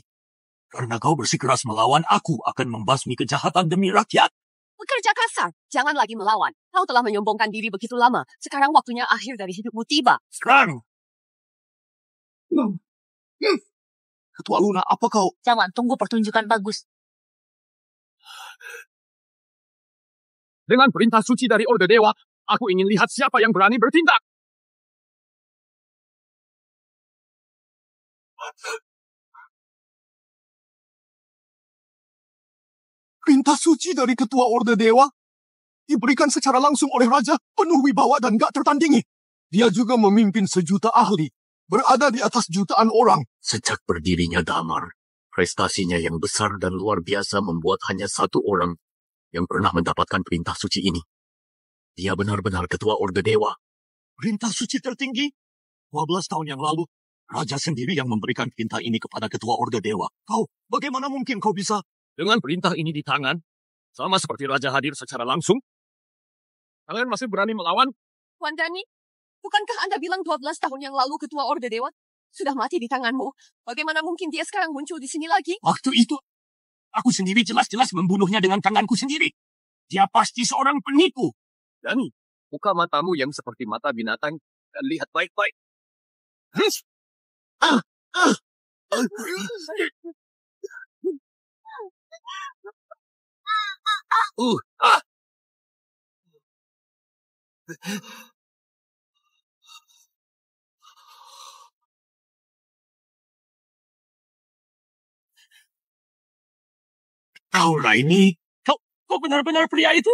Karena kau bersikeras melawan, aku akan membasmi kejahatan demi rakyat. Bekerja kasar, jangan lagi melawan. Kau telah menyombongkan diri begitu lama. Sekarang waktunya akhir dari hidupmu tiba. Serang! Ketua Luna, apa kau? Jangan tunggu pertunjukan bagus. Dengan perintah suci dari Orde Dewa, aku ingin lihat siapa yang berani bertindak. Perintah suci dari Ketua Orde Dewa diberikan secara langsung oleh Raja, penuh wibawa dan gak tertandingi. Dia juga memimpin sejuta ahli, berada di atas jutaan orang. Sejak berdirinya Damar, prestasinya yang besar dan luar biasa membuat hanya satu orang yang pernah mendapatkan perintah suci ini. Dia benar-benar Ketua Orde Dewa. Perintah suci tertinggi? 12 tahun yang lalu, Raja sendiri yang memberikan perintah ini kepada Ketua Orde Dewa. Kau, bagaimana mungkin kau bisa? Dengan perintah ini di tangan, sama seperti Raja hadir secara langsung, kalian masih berani melawan? Tuan Dani, bukankah Anda bilang 12 tahun yang lalu Ketua Orde Dewa sudah mati di tanganmu? Bagaimana mungkin dia sekarang muncul di sini lagi? Waktu itu, aku sendiri jelas-jelas membunuhnya dengan tanganku sendiri. Dia pasti seorang penipu. Dani, buka matamu yang seperti mata binatang dan lihat baik-baik. Kau Raini, kau benar-benar pria itu?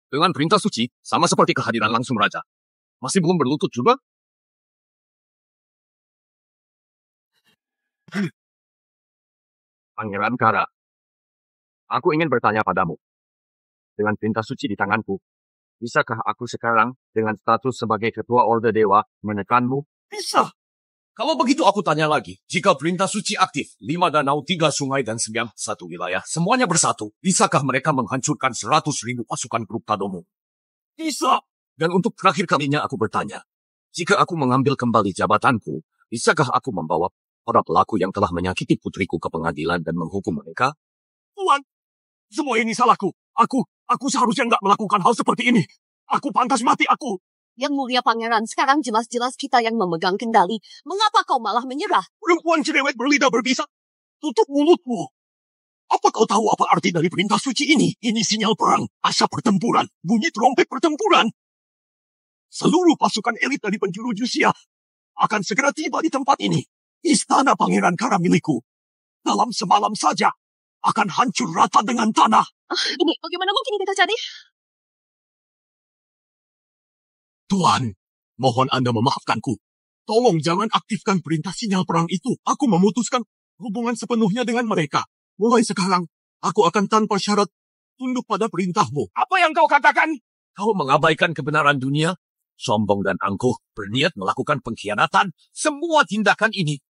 Dengan perintah suci, sama seperti kehadiran langsung Raja. Masih belum berlutut juga? Pangeran Kara, aku ingin bertanya padamu. Dengan perintah suci di tanganku, bisakah aku sekarang dengan status sebagai Ketua Orde Dewa menekanmu? Bisa. Kalau begitu aku tanya lagi, jika perintah suci aktif, 5 danau, 3 sungai, dan 9 satu wilayah, semuanya bersatu, bisakah mereka menghancurkan 100.000 pasukan grup Tadomu? Bisa. Dan untuk terakhir kalinya aku bertanya, jika aku mengambil kembali jabatanku, bisakah aku membawa para pelaku yang telah menyakiti putriku ke pengadilan dan menghukum mereka? Tuan, semua ini salahku. Aku seharusnya nggak melakukan hal seperti ini. Aku pantas mati, aku. Yang mulia pangeran, sekarang jelas-jelas kita yang memegang kendali. Mengapa kau malah menyerah? Perempuan cerewet berlidah berbisa. Tutup mulutmu. Apa kau tahu apa arti dari perintah suci ini? Ini sinyal perang, asap pertempuran, bunyi trompet pertempuran. Seluruh pasukan elit dari penjuru Jusia akan segera tiba di tempat ini. Istana Pangeran Kara milikku. Dalam semalam saja akan hancur rata dengan tanah. Ini bagaimana mungkin kita jadi? Tuan, mohon Anda memaafkanku. Tolong jangan aktifkan perintah sinyal perang itu. Aku memutuskan hubungan sepenuhnya dengan mereka. Mulai sekarang, aku akan tanpa syarat tunduk pada perintahmu. Apa yang kau katakan? Kau mengabaikan kebenaran dunia, sombong dan angkuh, berniat melakukan pengkhianatan. Semua tindakan ini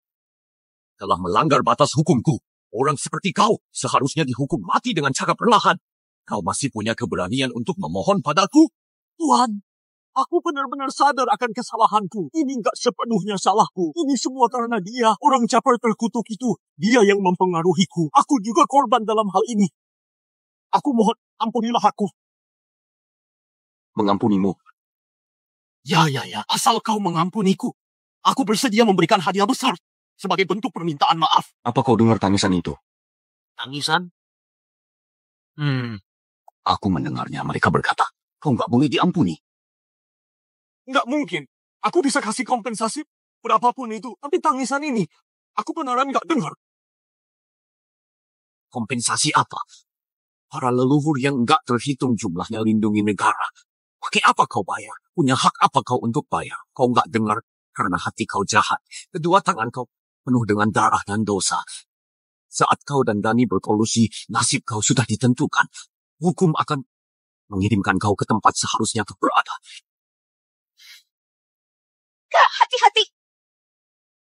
telah melanggar batas hukumku. Orang seperti kau seharusnya dihukum mati dengan cara perlahan. Kau masih punya keberanian untuk memohon padaku? Tuan, aku benar-benar sadar akan kesalahanku. Ini nggak sepenuhnya salahku. Ini semua karena dia, orang caper terkutuk itu. Dia yang mempengaruhiku. Aku juga korban dalam hal ini. Aku mohon, ampunilah aku. Mengampunimu. Ya, asal kau mengampuniku. Aku bersedia memberikan hadiah besar sebagai bentuk permintaan maaf. Apa kau dengar tangisan itu? Tangisan? Aku mendengarnya. Mereka berkata, kau nggak boleh diampuni. Nggak mungkin. Aku bisa kasih kompensasi berapapun itu. Tapi tangisan ini, aku beneran nggak dengar. Kompensasi apa? Para leluhur yang nggak terhitung jumlahnya lindungi negara. Pakai apa kau bayar? Punya hak apa kau untuk bayar? Kau nggak dengar karena hati kau jahat. Kedua tangan kau penuh dengan darah dan dosa. Saat kau dan Dani berkolusi, nasib kau sudah ditentukan. Hukum akan mengirimkan kau ke tempat seharusnya kau berada. Kak, hati-hati.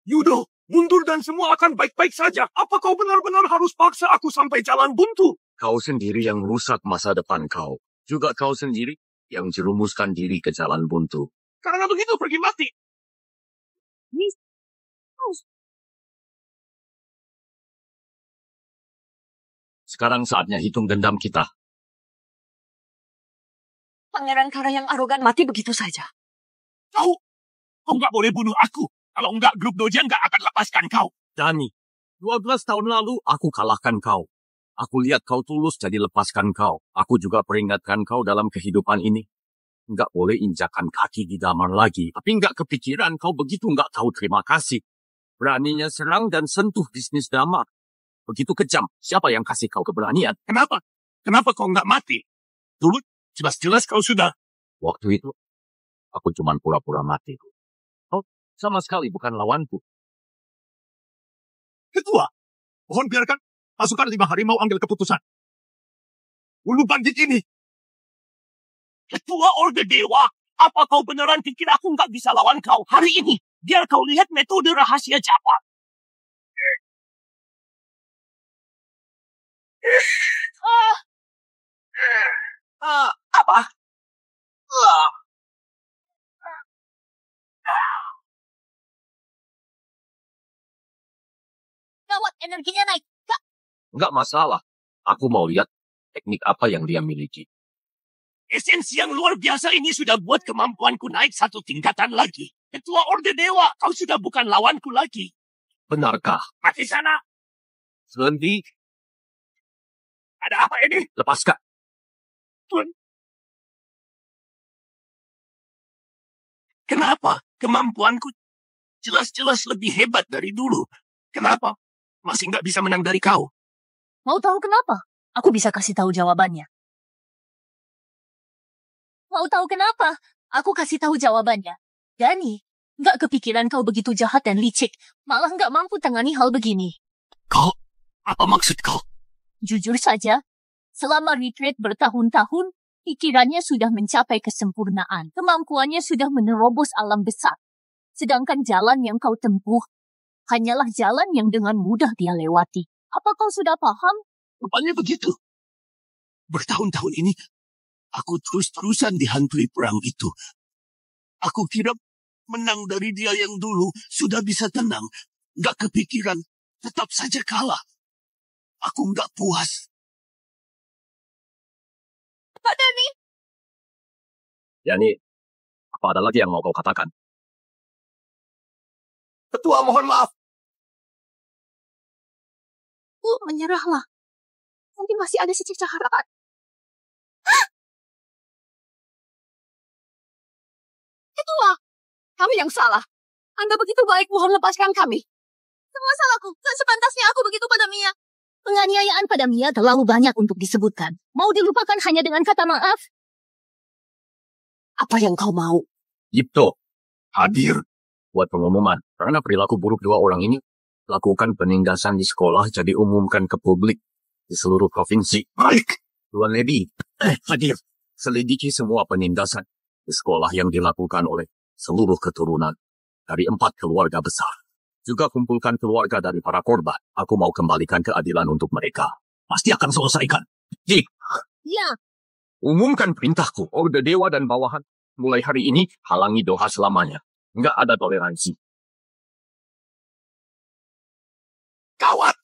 Yudo, mundur dan semua akan baik-baik saja. Apa kau benar-benar harus paksa aku sampai jalan buntu? Kau sendiri yang merusak masa depan kau. Juga kau sendiri yang jerumuskan diri ke jalan buntu. Karena begitu pergi mati. Sekarang saatnya hitung dendam kita. Pangeran Kara yang arogan mati begitu saja. Kau nggak boleh bunuh aku. Kalau nggak, grup Dojian nggak akan lepaskan kau. Dani, 12 tahun lalu aku kalahkan kau. Aku lihat kau tulus jadi lepaskan kau. Aku juga peringatkan kau dalam kehidupan ini. Nggak boleh injakan kaki di damar lagi. Tapi nggak kepikiran kau begitu nggak tahu terima kasih. Beraninya serang dan sentuh bisnis damar. Begitu kejam. Siapa yang kasih kau keberanian? Kenapa? Kenapa kau nggak mati? Dulu jelas-jelas kau sudah. Waktu itu, aku cuma pura-pura mati. Kau sama sekali bukan lawanku. Ketua, mohon biarkan pasukan 5 harimau ambil keputusan. Ulu bandit ini. Ketua Orde Dewa, apa kau beneran pikir aku nggak bisa lawan kau hari ini? Biar kau lihat metode rahasia Japa. Apa? Gawat, energinya naik. Kak, Nggak masalah. Aku mau lihat teknik apa yang dia miliki. Esensi yang luar biasa ini sudah buat kemampuanku naik 1 tingkatan lagi. Ketua Orde Dewa, kau sudah bukan lawanku lagi. Benarkah? Mati sana. Berhenti. Ada apa ini? Lepaskan. Tuan. Kenapa? Kemampuanku jelas-jelas lebih hebat dari dulu. Kenapa? Masih nggak bisa menang dari kau. Mau tahu kenapa? Aku bisa kasih tahu jawabannya. Mau tahu kenapa? Aku kasih tahu jawabannya. Dani, nggak kepikiran kau begitu jahat dan licik. Malah nggak mampu tangani hal begini. Kau? Apa maksud kau? Jujur saja, selama retreat bertahun-tahun, pikirannya sudah mencapai kesempurnaan. Kemampuannya sudah menerobos alam besar. Sedangkan jalan yang kau tempuh hanyalah jalan yang dengan mudah dia lewati. Apa kau sudah paham? Rupanya begitu. Bertahun-tahun ini, aku terus-terusan dihantui perang itu. Aku kira menang dari dia yang dulu sudah bisa tenang. Nggak kepikiran, tetap saja kalah. Aku nggak puas. Pak Dani, Yani, apa ada lagi yang mau kau katakan? Ketua, mohon maaf. Bu, menyerahlah. Mungkin masih ada secercah harapan. Ketua, kami yang salah. Anda begitu baik, mohon lepaskan kami. Semua salahku. Tak sepantasnya aku begitu pada Mia. Penganiayaan pada Mia terlalu banyak untuk disebutkan. Mau dilupakan hanya dengan kata maaf? Apa yang kau mau? Yipto, hadir buat pengumuman. Karena perilaku buruk dua orang ini, lakukan penindasan di sekolah jadi umumkan ke publik di seluruh provinsi. Baik. Tuan Lady, hadir. Selidiki semua penindasan di sekolah yang dilakukan oleh seluruh keturunan dari 4 keluarga besar. Juga kumpulkan keluarga dari para korban. Aku mau kembalikan keadilan untuk mereka. Pasti akan selesaikan. Jik. Ya. Umumkan perintahku, Orde Dewa dan bawahan. Mulai hari ini, halangi Doha selamanya. Nggak ada toleransi. Gawat.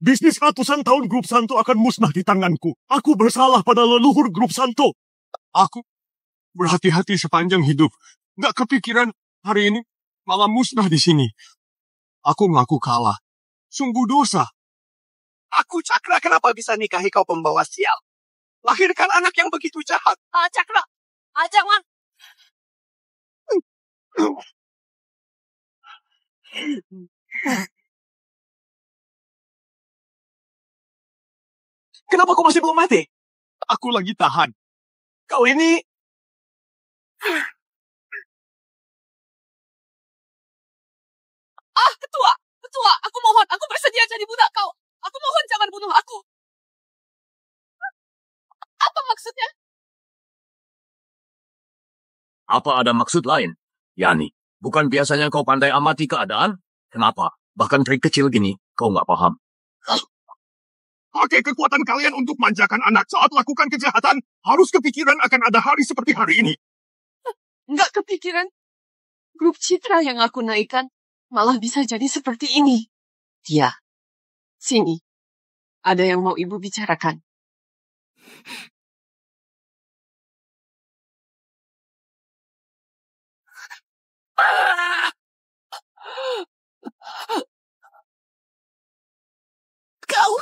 Bisnis ratusan tahun Grup Santo akan musnah di tanganku. Aku bersalah pada leluhur Grup Santo. Aku berhati-hati sepanjang hidup. Nggak kepikiran hari ini malah musnah di sini. Aku mengaku kalah. Sungguh dosa. Aku Cakra, kenapa bisa nikahi kau pembawa sial? Lahirkan anak yang begitu jahat. Cakra, jangan. Kenapa kau masih belum mati? Aku lagi tahan. Kau ini... Ketua, aku mohon, aku bersedia jadi budak kau. Aku mohon jangan bunuh aku. Apa maksudnya? Apa ada maksud lain? Yani, bukan biasanya kau pandai amati keadaan? Kenapa? Bahkan trik kecil gini, kau nggak paham. Pakai kekuatan kalian untuk manjakan anak saat lakukan kejahatan. Harus kepikiran akan ada hari seperti hari ini. Nggak kepikiran. Grup Citra yang aku naikkan malah bisa jadi seperti ini. Tia, sini. Ada yang mau ibu bicarakan. Kau.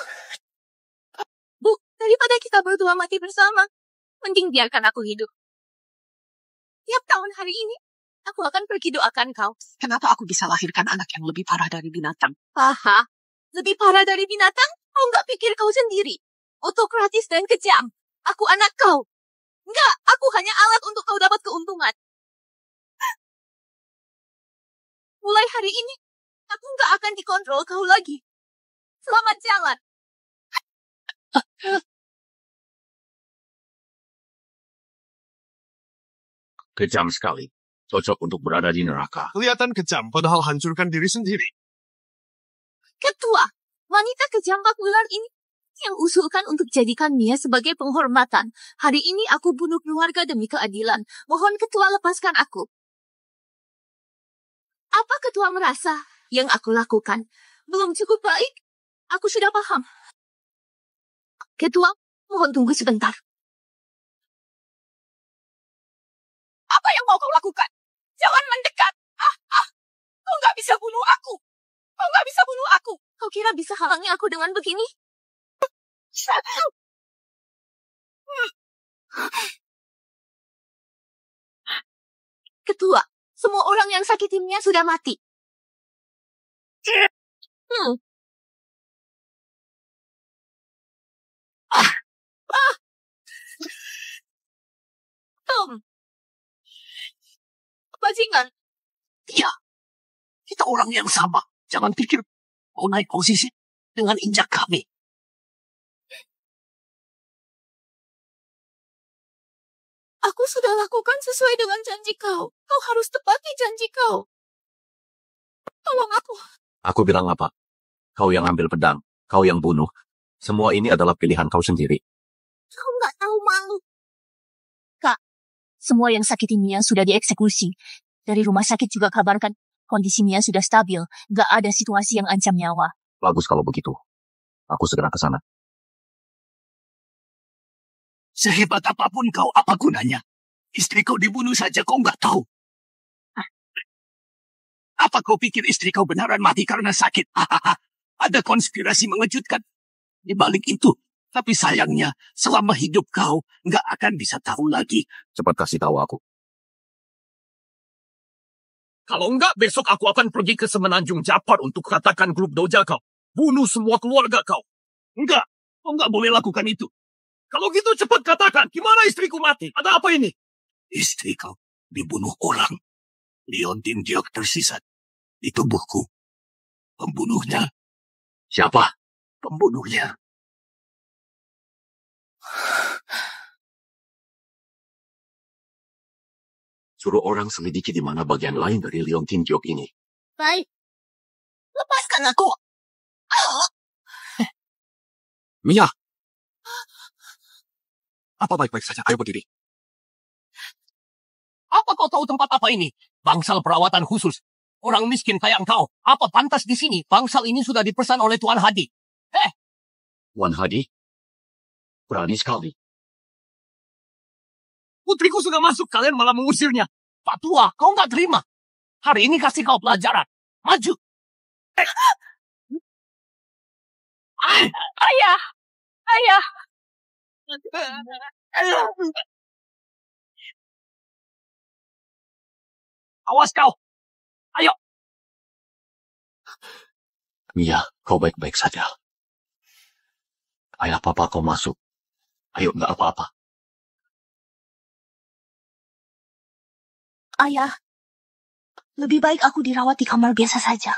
Bu, daripada kita berdua mati bersama, mending biarkan aku hidup. Tiap tahun hari ini, aku akan pergi doakan kau. Kenapa aku bisa lahirkan anak yang lebih parah dari binatang? Paha, lebih parah dari binatang? Kau nggak pikir kau sendiri? Otokratis dan kejam. Aku anak kau. Enggak, aku hanya alat untuk kau dapat keuntungan. Mulai hari ini, aku nggak akan dikontrol kau lagi. Selamat jalan. Kejam sekali. Cocok untuk berada di neraka. Kelihatan kejam, padahal hancurkan diri sendiri. Ketua, wanita kejam bak ular ini yang usulkan untuk jadikan Mia sebagai penghormatan. Hari ini aku bunuh keluarga demi keadilan. Mohon ketua lepaskan aku. Apa ketua merasa yang aku lakukan belum cukup baik? Aku sudah paham. Ketua, mohon tunggu sebentar. Apa yang mau kau lakukan? Jangan mendekat. Kau nggak bisa bunuh aku. Kau nggak bisa bunuh aku. Kau kira bisa halangi aku dengan begini? Ketua, semua orang yang sakit Mia sudah mati. Bajingan. Iya, kita orang yang sama. Jangan pikir mau naik posisi dengan injak kami. Aku sudah lakukan sesuai dengan janji kau. Kau harus tepati janji kau. Tolong aku. Aku bilang apa? Kau yang ambil pedang, kau yang bunuh. Semua ini adalah pilihan kau sendiri. Kau nggak tahu malu. Kak, semua yang sakiti Mia sudah dieksekusi. Dari rumah sakit juga kabarkan kondisi Mia sudah stabil. Nggak ada situasi yang ancam nyawa. Bagus kalau begitu. Aku segera ke sana. Sehebat apapun kau, apa gunanya? Istri kau dibunuh saja kau nggak tahu. Apa kau pikir istri kau beneran mati karena sakit? Ada konspirasi mengejutkan di balik itu. Tapi sayangnya, selama hidup kau nggak akan bisa tahu lagi. Cepat kasih tahu aku. Kalau enggak, besok aku akan pergi ke Semenanjung Japar untuk katakan grup doja kau. Bunuh semua keluarga kau. Enggak, kau nggak boleh lakukan itu. Kalau gitu cepat katakan, gimana istriku mati? Ada apa ini? Istri kau dibunuh orang. Leontin Diok tersisa di tubuhku. Pembunuhnya. Siapa? Pembunuhnya. Suruh orang selidiki di mana bagian lain dari Leontin Diok ini. Baik. Lepaskan aku. Mia! Apa baik-baik saja? Ayo berdiri. Apa kau tahu tempat apa ini? Bangsal perawatan khusus. Orang miskin kayak engkau. Apa pantas di sini? Bangsal ini sudah dipesan oleh Tuan Hadi. Tuan Hadi? Berani sekali. Putriku sudah masuk, kalian malah mengusirnya. Pak Tua, kau nggak terima. Hari ini kasih kau pelajaran. Maju. Ayah. Ayah. Awas kau. Ayo. Mia, kau baik-baik saja. Ayah papa kau masuk. Ayo, nggak apa-apa. Ayah, lebih baik aku dirawat di kamar biasa saja.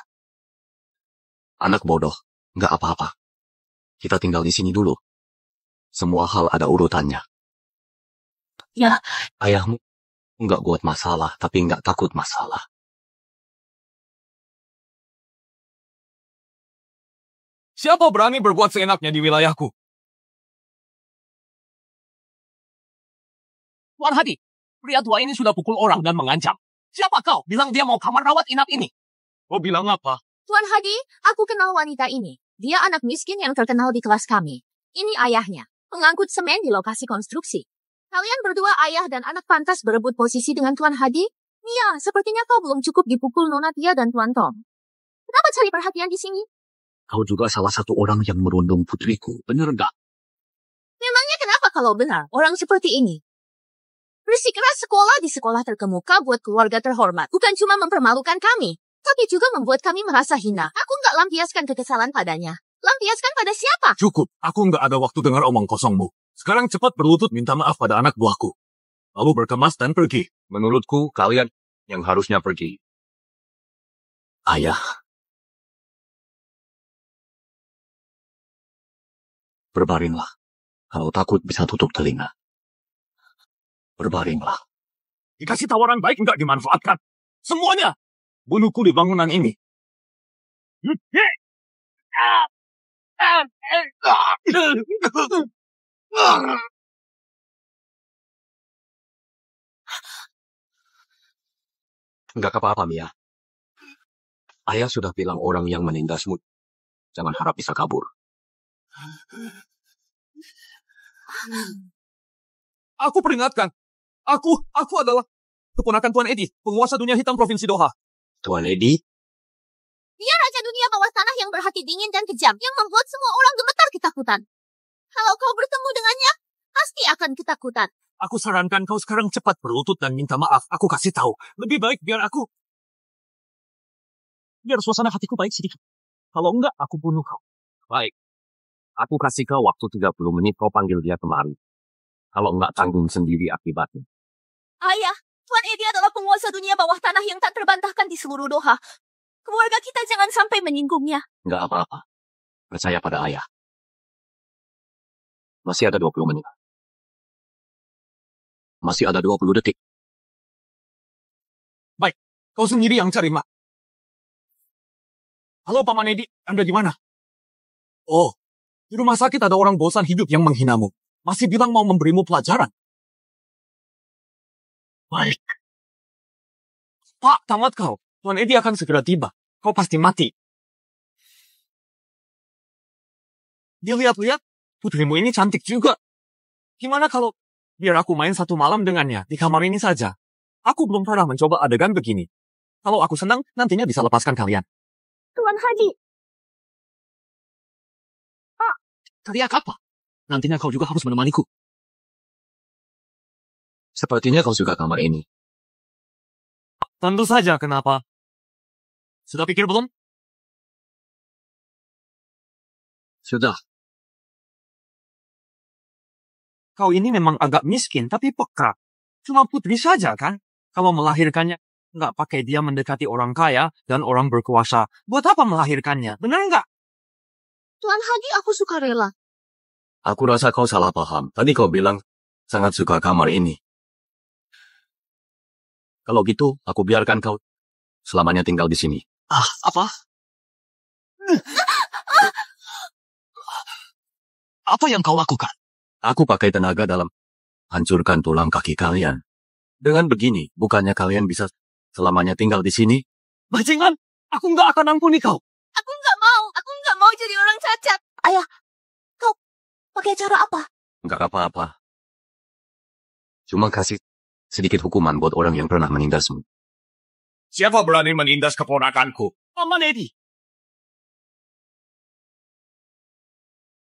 Anak bodoh, nggak apa-apa. Kita tinggal di sini dulu. Semua hal ada urutannya. Ya. Ayahmu nggak buat masalah, tapi nggak takut masalah. Siapa berani berbuat seenaknya di wilayahku? Tuan Hadi, pria tua ini sudah pukul orang dan mengancam. Siapa kau? Bilang dia mau kamar rawat inap ini. Kau bilang apa? Tuan Hadi, aku kenal wanita ini. Dia anak miskin yang terkenal di kelas kami. Ini ayahnya, pengangkut semen di lokasi konstruksi. Kalian berdua ayah dan anak pantas berebut posisi dengan Tuan Hadi? Mia, sepertinya kau belum cukup dipukul Nona Tia dan Tuan Tom. Kenapa cari perhatian di sini? Kau juga salah satu orang yang merundung putriku, bener nggak? Memangnya kenapa kalau benar orang seperti ini? Bersikeras sekolah di sekolah terkemuka buat keluarga terhormat. Bukan cuma mempermalukan kami, tapi juga membuat kami merasa hina. Aku nggak lampiaskan kekesalan padanya. Lampiaskan pada siapa? Cukup, aku nggak ada waktu dengar omong kosongmu. Sekarang cepat berlutut minta maaf pada anak buahku. Lalu berkemas dan pergi. Menurutku, kalian yang harusnya pergi. Ayah. Berbaringlah. Kalau takut bisa tutup telinga. Berbaringlah. Dikasih tawaran baik nggak dimanfaatkan. Semuanya. Bunuhku di bangunan ini. Nggak apa-apa, Mia. Ayah sudah bilang orang yang menindasmu jangan harap bisa kabur. Aku peringatkan. Aku adalah keponakan Tuan Edi, penguasa dunia hitam Provinsi Doha. Tuan Edi? Dia raja dunia bawah tanah yang berhati dingin dan kejam, yang membuat semua orang gemetar ketakutan. Kalau kau bertemu dengannya, pasti akan ketakutan. Aku sarankan kau sekarang cepat berlutut dan minta maaf. Aku kasih tahu. Lebih baik biar suasana hatiku baik sedikit. Kalau enggak, aku bunuh kau. Baik. Aku kasih kau waktu 30 menit kau panggil dia kemari. Kalau enggak, tanggung sendiri akibatnya. Ayah, Tuan Edi adalah penguasa dunia bawah tanah yang tak terbantahkan di seluruh Doha. Keluarga kita jangan sampai menyinggungnya. Enggak apa-apa. Percaya pada ayah. Masih ada 20 menit. Masih ada 20 detik. Baik, kau sendiri yang cari mak. Halo Paman Edi, Anda di mana? Oh, di rumah sakit ada orang bosan hidup yang menghinamu. Masih bilang mau memberimu pelajaran. Baik. Pak, tamat kau. Tuan Edi akan segera tiba. Kau pasti mati. Dia lihat-lihat, putrimu ini cantik juga. Gimana kalau biar aku main satu malam dengannya di kamar ini saja? Aku belum pernah mencoba adegan begini. Kalau aku senang, nantinya bisa lepaskan kalian. Tuan Haji. Teriak apa? Nantinya kau juga harus menemaniku. Sepertinya kau suka kamar ini. Tentu saja, kenapa? Sudah pikir belum? Sudah. Kau ini memang agak miskin, tapi peka. Cuma putri saja, kan? Kalau melahirkannya, nggak pakai dia mendekati orang kaya dan orang berkuasa. Buat apa melahirkannya? Benar nggak? Tuan Haji, aku suka rela. Aku rasa kau salah paham. Tadi kau bilang sangat suka kamar ini. Kalau gitu, aku biarkan kau selamanya tinggal di sini. Apa? Apa yang kau lakukan? Aku pakai tenaga dalam hancurkan tulang kaki kalian. Dengan begini, bukannya kalian bisa selamanya tinggal di sini? Bajingan, aku nggak akan ampuni kau. Aku nggak mau jadi orang cacat. Ayah, kau pakai cara apa? Enggak apa-apa. Cuma kasih sedikit hukuman buat orang yang pernah menindasmu. Siapa berani menindas keponakanku? Paman Edi.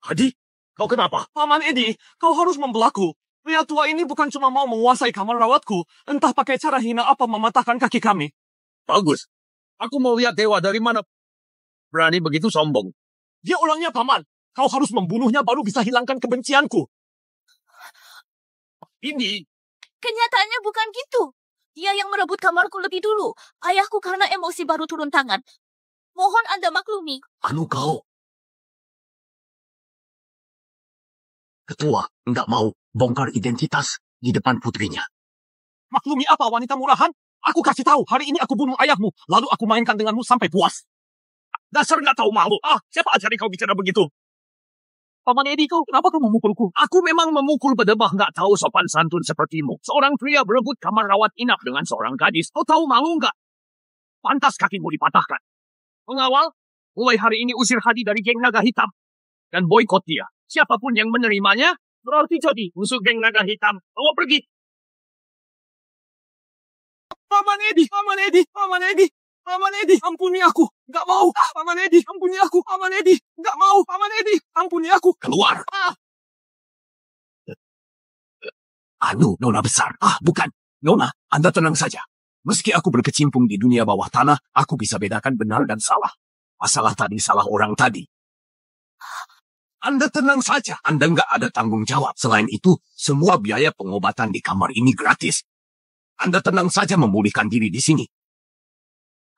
Hadi, kau kenapa? Paman Edi, kau harus membelaku. Pria tua ini bukan cuma mau menguasai kamar rawatku, entah pakai cara hina apa mematahkan kaki kami. Bagus. Aku mau lihat dewa dari mana berani begitu sombong. Dia orangnya paman. Kau harus membunuhnya baru bisa hilangkan kebencianku. Ini. Kenyataannya bukan gitu. Dia yang merebut kamarku lebih dulu. Ayahku karena emosi baru turun tangan. Mohon Anda maklumi. Anu kau. Ketua nggak mau bongkar identitas di depan putrinya. Maklumi apa wanita murahan? Aku kasih tahu, hari ini aku bunuh ayahmu, lalu aku mainkan denganmu sampai puas. Dasar nggak tahu malu. Siapa ajari kau bicara begitu? Paman Edi, kau kenapa kau memukulku? Aku memang memukul bedebah nggak tahu sopan santun sepertimu. Seorang pria berebut kamar rawat inap dengan seorang gadis. Kau tahu malu nggak? Pantas kakimu dipatahkan. Pengawal, mulai hari ini usir Hadi dari geng naga hitam. Dan boikot dia. Siapapun yang menerimanya, berarti jadi musuh geng naga hitam. Bawa pergi. Paman Edi, Paman Edi, Paman Edi, Paman Edi, ampuni aku. Nggak mau. Paman Edi, ampuni aku. Paman Edi, nggak mau. Paman Edi, ampuni aku. Keluar. Anu, Nona besar. Bukan. Nona, Anda tenang saja. Meski aku berkecimpung di dunia bawah tanah, aku bisa bedakan benar dan salah. Masalah tadi salah orang tadi. Anda tenang saja. Anda nggak ada tanggung jawab. Selain itu, semua biaya pengobatan di kamar ini gratis. Anda tenang saja memulihkan diri di sini.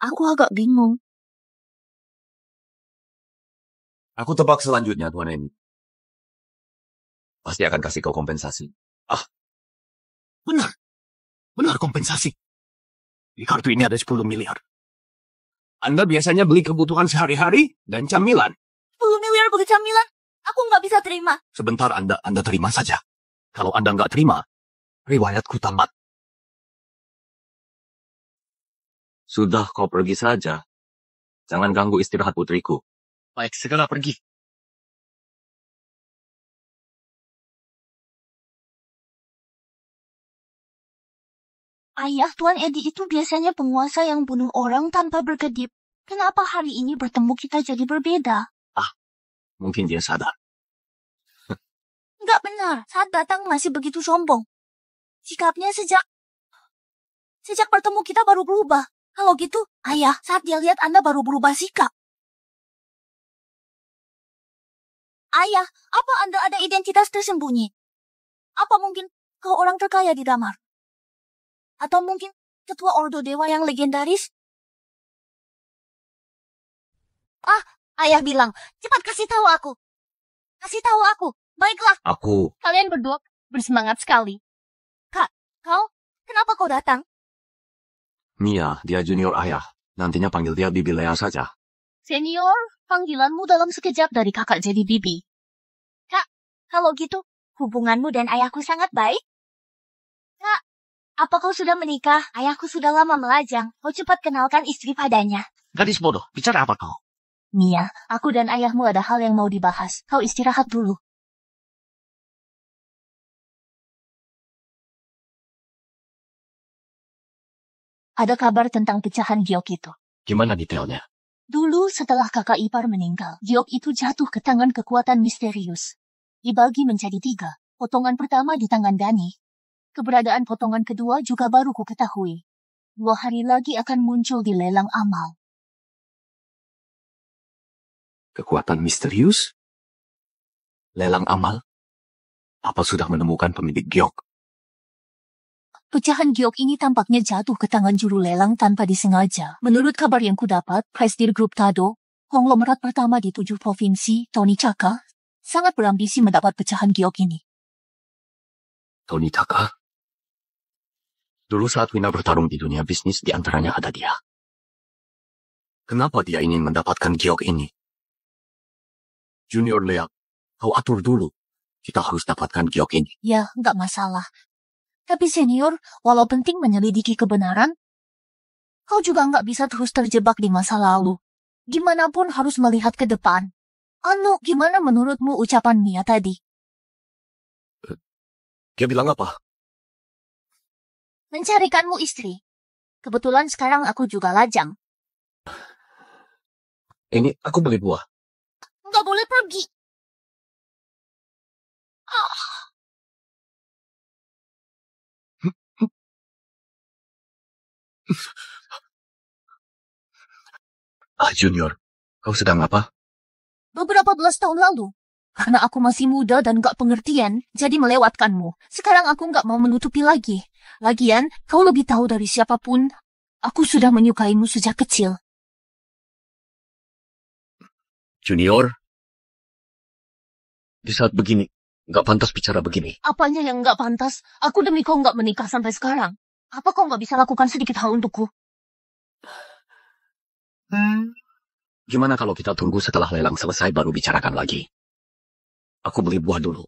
Aku agak bingung. Aku tebak selanjutnya, Tuan Eni. Pasti akan kasih kau kompensasi. Benar. Benar kompensasi. Di kartu ini ada 10 miliar. Anda biasanya beli kebutuhan sehari-hari dan camilan. 10 miliar beli camilan? Aku nggak bisa terima. Sebentar Anda terima saja. Kalau Anda nggak terima, riwayatku tamat. Sudah, kau pergi saja. Jangan ganggu istirahat putriku. Baik, segera pergi. Ayah, Tuan Edi itu biasanya penguasa yang bunuh orang tanpa berkedip. Kenapa hari ini bertemu kita jadi berbeda? Mungkin dia sadar. Nggak benar, saat datang masih begitu sombong. Sikapnya sejak bertemu kita baru berubah. Kalau gitu, ayah, saat dia lihat Anda baru berubah sikap. Ayah, apa Anda ada identitas tersembunyi? Apa mungkin kau orang terkaya di Damar? Atau mungkin ketua Ordo Dewa yang legendaris? Ayah bilang, cepat kasih tahu aku. Kasih tahu aku. Baiklah. Kalian berdua bersemangat sekali. Kak, kenapa kau datang? Mia, dia junior ayah. Nantinya panggil dia Bibi Lea saja. Senior, panggilanmu dalam sekejap dari kakak jadi bibi. Kak, kalau gitu, hubunganmu dan ayahku sangat baik? Kak, apa kau sudah menikah? Ayahku sudah lama melajang. Kau cepat kenalkan istri padanya. Gadis bodoh, bicara apa kau? Mia, aku dan ayahmu ada hal yang mau dibahas. Kau istirahat dulu. Ada kabar tentang pecahan giok itu. Gimana detailnya? Dulu setelah kakak ipar meninggal, giok itu jatuh ke tangan kekuatan misterius. Dibagi menjadi 3. Potongan pertama di tangan Dani. Keberadaan potongan kedua juga baru ku ketahui. 2 hari lagi akan muncul di lelang amal. Kekuatan misterius? Lelang amal? Apa sudah menemukan pemilik giok? Pecahan giok ini tampaknya jatuh ke tangan juru lelang tanpa disengaja. Menurut kabar yang kudapat, Presidir Grup Tado, konglomerat pertama di 7 provinsi, Tony Chaka, sangat berambisi mendapat pecahan giok ini. Tony Taka? Dulu saat Wina bertarung di dunia bisnis, di antaranya ada dia. Kenapa dia ingin mendapatkan giok ini? Junior Leak, kau atur dulu. Kita harus dapatkan giok ini. Ya, nggak masalah. Tapi senior, walau penting menyelidiki kebenaran, kau juga nggak bisa terus terjebak di masa lalu. Gimana pun harus melihat ke depan. Anu, gimana menurutmu ucapan Mia tadi? Dia bilang apa? Mencarikanmu istri. Kebetulan sekarang aku juga lajang. Ini aku beli buah. Nggak boleh pergi. Junior, kau sedang apa? Beberapa belas tahun lalu. Karena aku masih muda dan gak pengertian, jadi melewatkanmu. Sekarang aku gak mau menutupi lagi. Lagian, kau lebih tahu dari siapapun. Aku sudah menyukaimu sejak kecil. Junior, di saat begini, gak pantas bicara begini. Apanya yang gak pantas? Aku demi kau gak menikah sampai sekarang. Apa kau gak bisa lakukan sedikit hal untukku? Gimana kalau kita tunggu setelah lelang selesai baru bicarakan lagi? Aku beli buah dulu.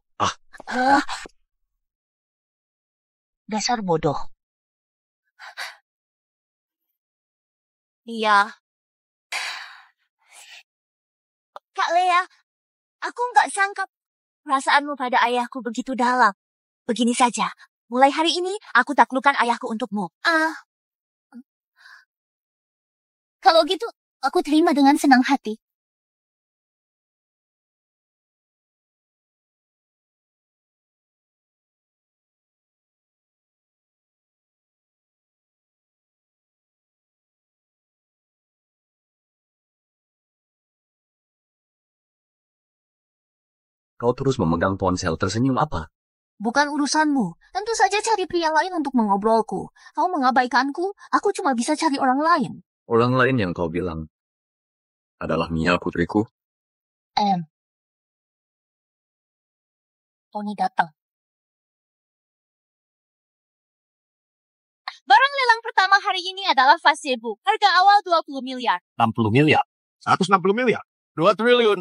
Dasar bodoh. Iya. Kak Lea, aku nggak sangka perasaanmu pada ayahku begitu dalam. Begini saja, mulai hari ini aku taklukkan ayahku untukmu. Kalau gitu, aku terima dengan senang hati. Kau terus memegang ponsel, tersenyum apa? Bukan urusanmu. Tentu saja cari pria lain untuk mengobrolku. Kau mengabaikanku, aku cuma bisa cari orang lain. Orang lain yang kau bilang adalah Mia, putriku. Tony datang. Barang lelang pertama hari ini adalah Facebook. Harga awal 20 miliar. 60 miliar. 160 miliar. 2 triliun.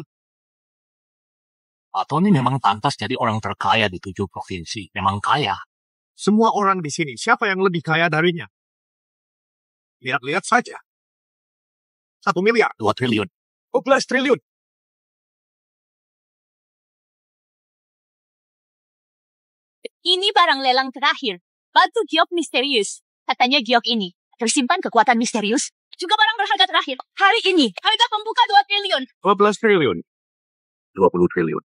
Pak Tony memang pantas jadi orang terkaya di 7 provinsi. Memang kaya. Semua orang di sini, siapa yang lebih kaya darinya? Lihat-lihat saja. 1 miliar. 2 triliun. 12 triliun. Ini barang lelang terakhir. Batu giok misterius. Katanya giok ini tersimpan kekuatan misterius. Juga barang berharga terakhir. Hari ini, harga pembuka 2 triliun. 12 triliun. 20 triliun.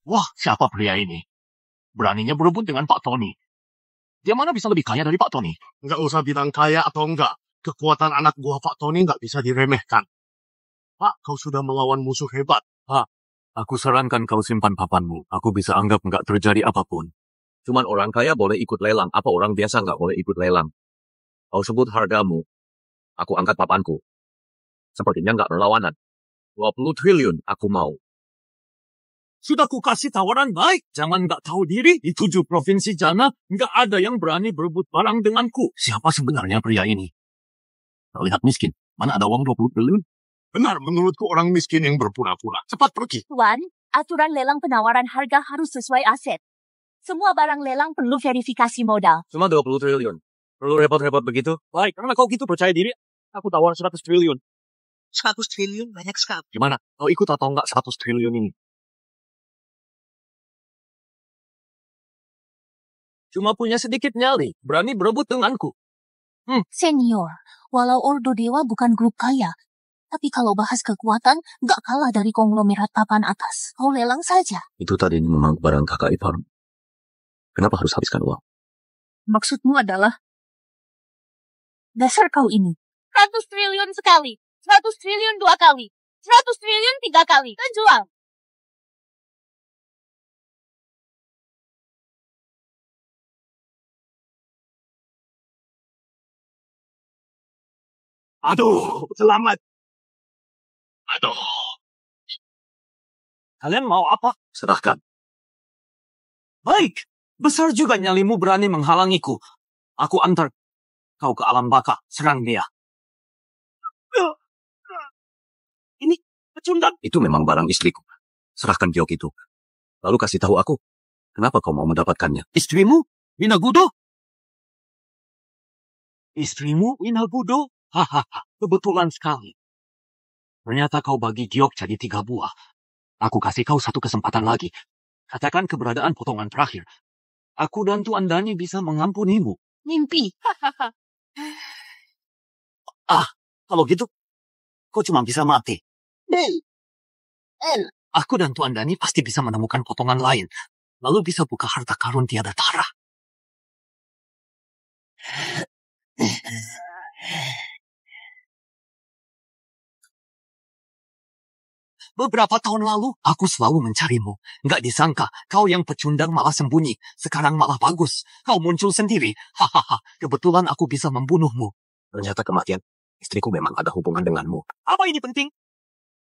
Wah, siapa pria ini? Beraninya berebut dengan Pak Tony. Dia mana bisa lebih kaya dari Pak Tony? Nggak usah bilang kaya atau enggak. Kekuatan anak buah Pak Tony nggak bisa diremehkan. Pak, kau sudah melawan musuh hebat. Aku sarankan kau simpan papanmu. Aku bisa anggap nggak terjadi apapun. Cuman orang kaya boleh ikut lelang. Apa orang biasa nggak boleh ikut lelang? Kau sebut hargamu. Aku angkat papanku. Sepertinya nggak berlawanan. 20 triliun aku mau. Sudah ku kasih tawaran baik. Jangan nggak tahu diri. Di 7 provinsi jana, nggak ada yang berani berebut barang denganku. Siapa sebenarnya pria ini? Terlihat miskin. Mana ada uang 20 triliun? Benar, menurutku orang miskin yang berpura-pura. Cepat pergi. Tuan, aturan lelang penawaran harga harus sesuai aset. Semua barang lelang perlu verifikasi modal. Cuma 20 triliun. Perlu repot-repot begitu? Baik, karena kau gitu percaya diri, aku tawar 100 triliun. 100 triliun banyak sekali. Gimana? Kau ikut atau enggak 100 triliun ini? Cuma punya sedikit nyali, berani berebut denganku. Senior, walau Ordo Dewa bukan grup kaya, tapi kalau bahas kekuatan, nggak kalah dari konglomerat papan atas. Kau lelang saja. Itu tadi memang barang kakak ipar. Kenapa harus habiskan uang? Maksudmu adalah dasar kau ini. 100 triliun sekali, 100 triliun 2 kali, 100 triliun 3 kali. Kita jual. Aduh, selamat. Aduh. Kalian mau apa? Serahkan. Baik, besar juga nyalimu berani menghalangiku. Aku antar kau ke alam baka, serang dia. Ini pecundang. Itu memang barang istriku. Serahkan giok itu. Lalu kasih tahu aku, kenapa kau mau mendapatkannya? Istrimu, Winagudo? Istrimu, Winagudo? Hahaha, kebetulan sekali. Ternyata kau bagi giok jadi 3 buah. Aku kasih kau 1 kesempatan lagi. Katakan keberadaan potongan terakhir. Aku dan Tuan Dani bisa mengampunimu. Mimpi. Kalau gitu, kau cuma bisa mati. Aku dan Tuan Dani pasti bisa menemukan potongan lain. Lalu bisa buka harta karun tiada tara. Beberapa tahun lalu, aku selalu mencarimu. Nggak disangka, kau yang pecundang malah sembunyi. Sekarang malah bagus. Kau muncul sendiri. Hahaha, kebetulan aku bisa membunuhmu. Ternyata kematian istriku memang ada hubungan denganmu. Apa ini penting?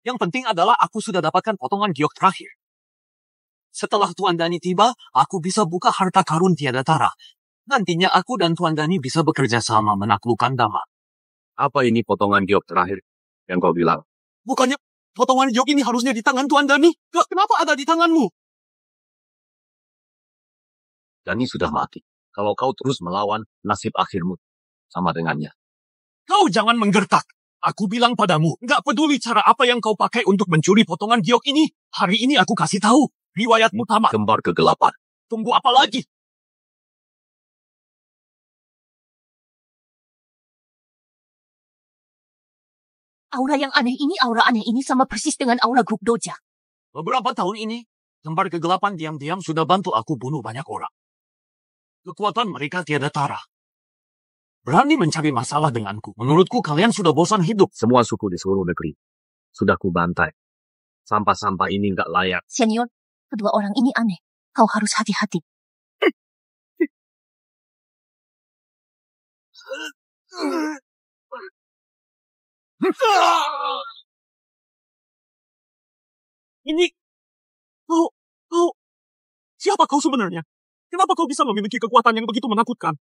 Yang penting adalah aku sudah dapatkan potongan giok terakhir. Setelah Tuan Dani tiba, aku bisa buka harta karun tiada tara. Nantinya aku dan Tuan Dani bisa bekerja sama menaklukkan Dama. Apa ini potongan giok terakhir yang kau bilang? Bukannya potongan giok ini harusnya di tangan Tuan Dani? Kenapa ada di tanganmu? Dani sudah mati. Kalau kau terus melawan, nasib akhirmu sama dengannya. Kau jangan menggertak. Aku bilang padamu, nggak peduli cara apa yang kau pakai untuk mencuri potongan giok ini. Hari ini aku kasih tahu, riwayatmu tamat. Kembar kegelapan. Tunggu apa lagi? Aura yang aneh ini, aura aneh ini sama persis dengan aura grup Doja. Beberapa tahun ini, kembar kegelapan diam-diam sudah bantu aku bunuh banyak orang. Kekuatan mereka tiada tara. Berani mencari masalah denganku. Menurutku kalian sudah bosan hidup. Semua suku di seluruh negeri sudah kubantai. Sampah-sampah ini nggak layak. Senior, kedua orang ini aneh. Kau harus hati-hati. Ini, siapa kau sebenarnya? Kenapa kau bisa memiliki kekuatan yang begitu menakutkan?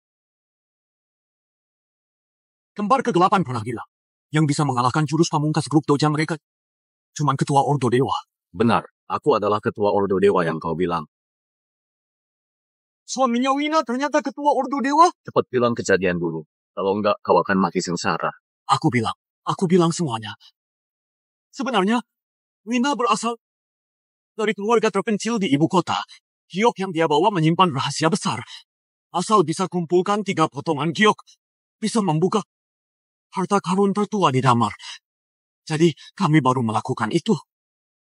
Kembar kegelapan pernah bilang, yang bisa mengalahkan jurus pamungkas grup Doja mereka, cuman ketua Ordo Dewa. Benar, aku adalah ketua Ordo Dewa yang kau bilang. Suaminya Wina ternyata ketua Ordo Dewa? Cepat bilang kejadian dulu. Kalau enggak, kau akan mati sengsara. Aku bilang semuanya. Sebenarnya, Wina berasal dari keluarga terpencil di ibu kota. Giok yang dia bawa menyimpan rahasia besar. Asal bisa kumpulkan 3 potongan giok, bisa membuka harta karun tertua di Damar. Jadi, kami baru melakukan itu.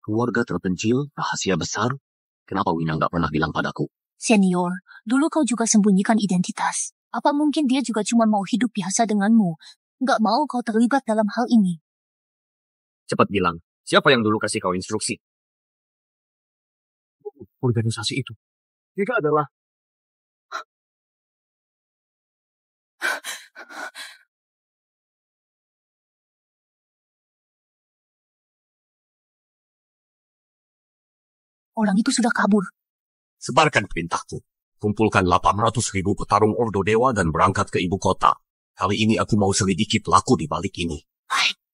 Keluarga terpencil, rahasia besar. Kenapa Wina nggak pernah bilang padaku? Senior, dulu kau juga sembunyikan identitas. Apa mungkin dia juga cuma mau hidup biasa denganmu? Nggak mau kau terlibat dalam hal ini. Cepat bilang, siapa yang dulu kasih kau instruksi? Organisasi itu. Mereka adalah orang itu sudah kabur. Sebarkan perintahku. Kumpulkan 800.000 petarung Ordo Dewa dan berangkat ke ibu kota. Kali ini aku mau selidiki pelaku di balik ini. Baik.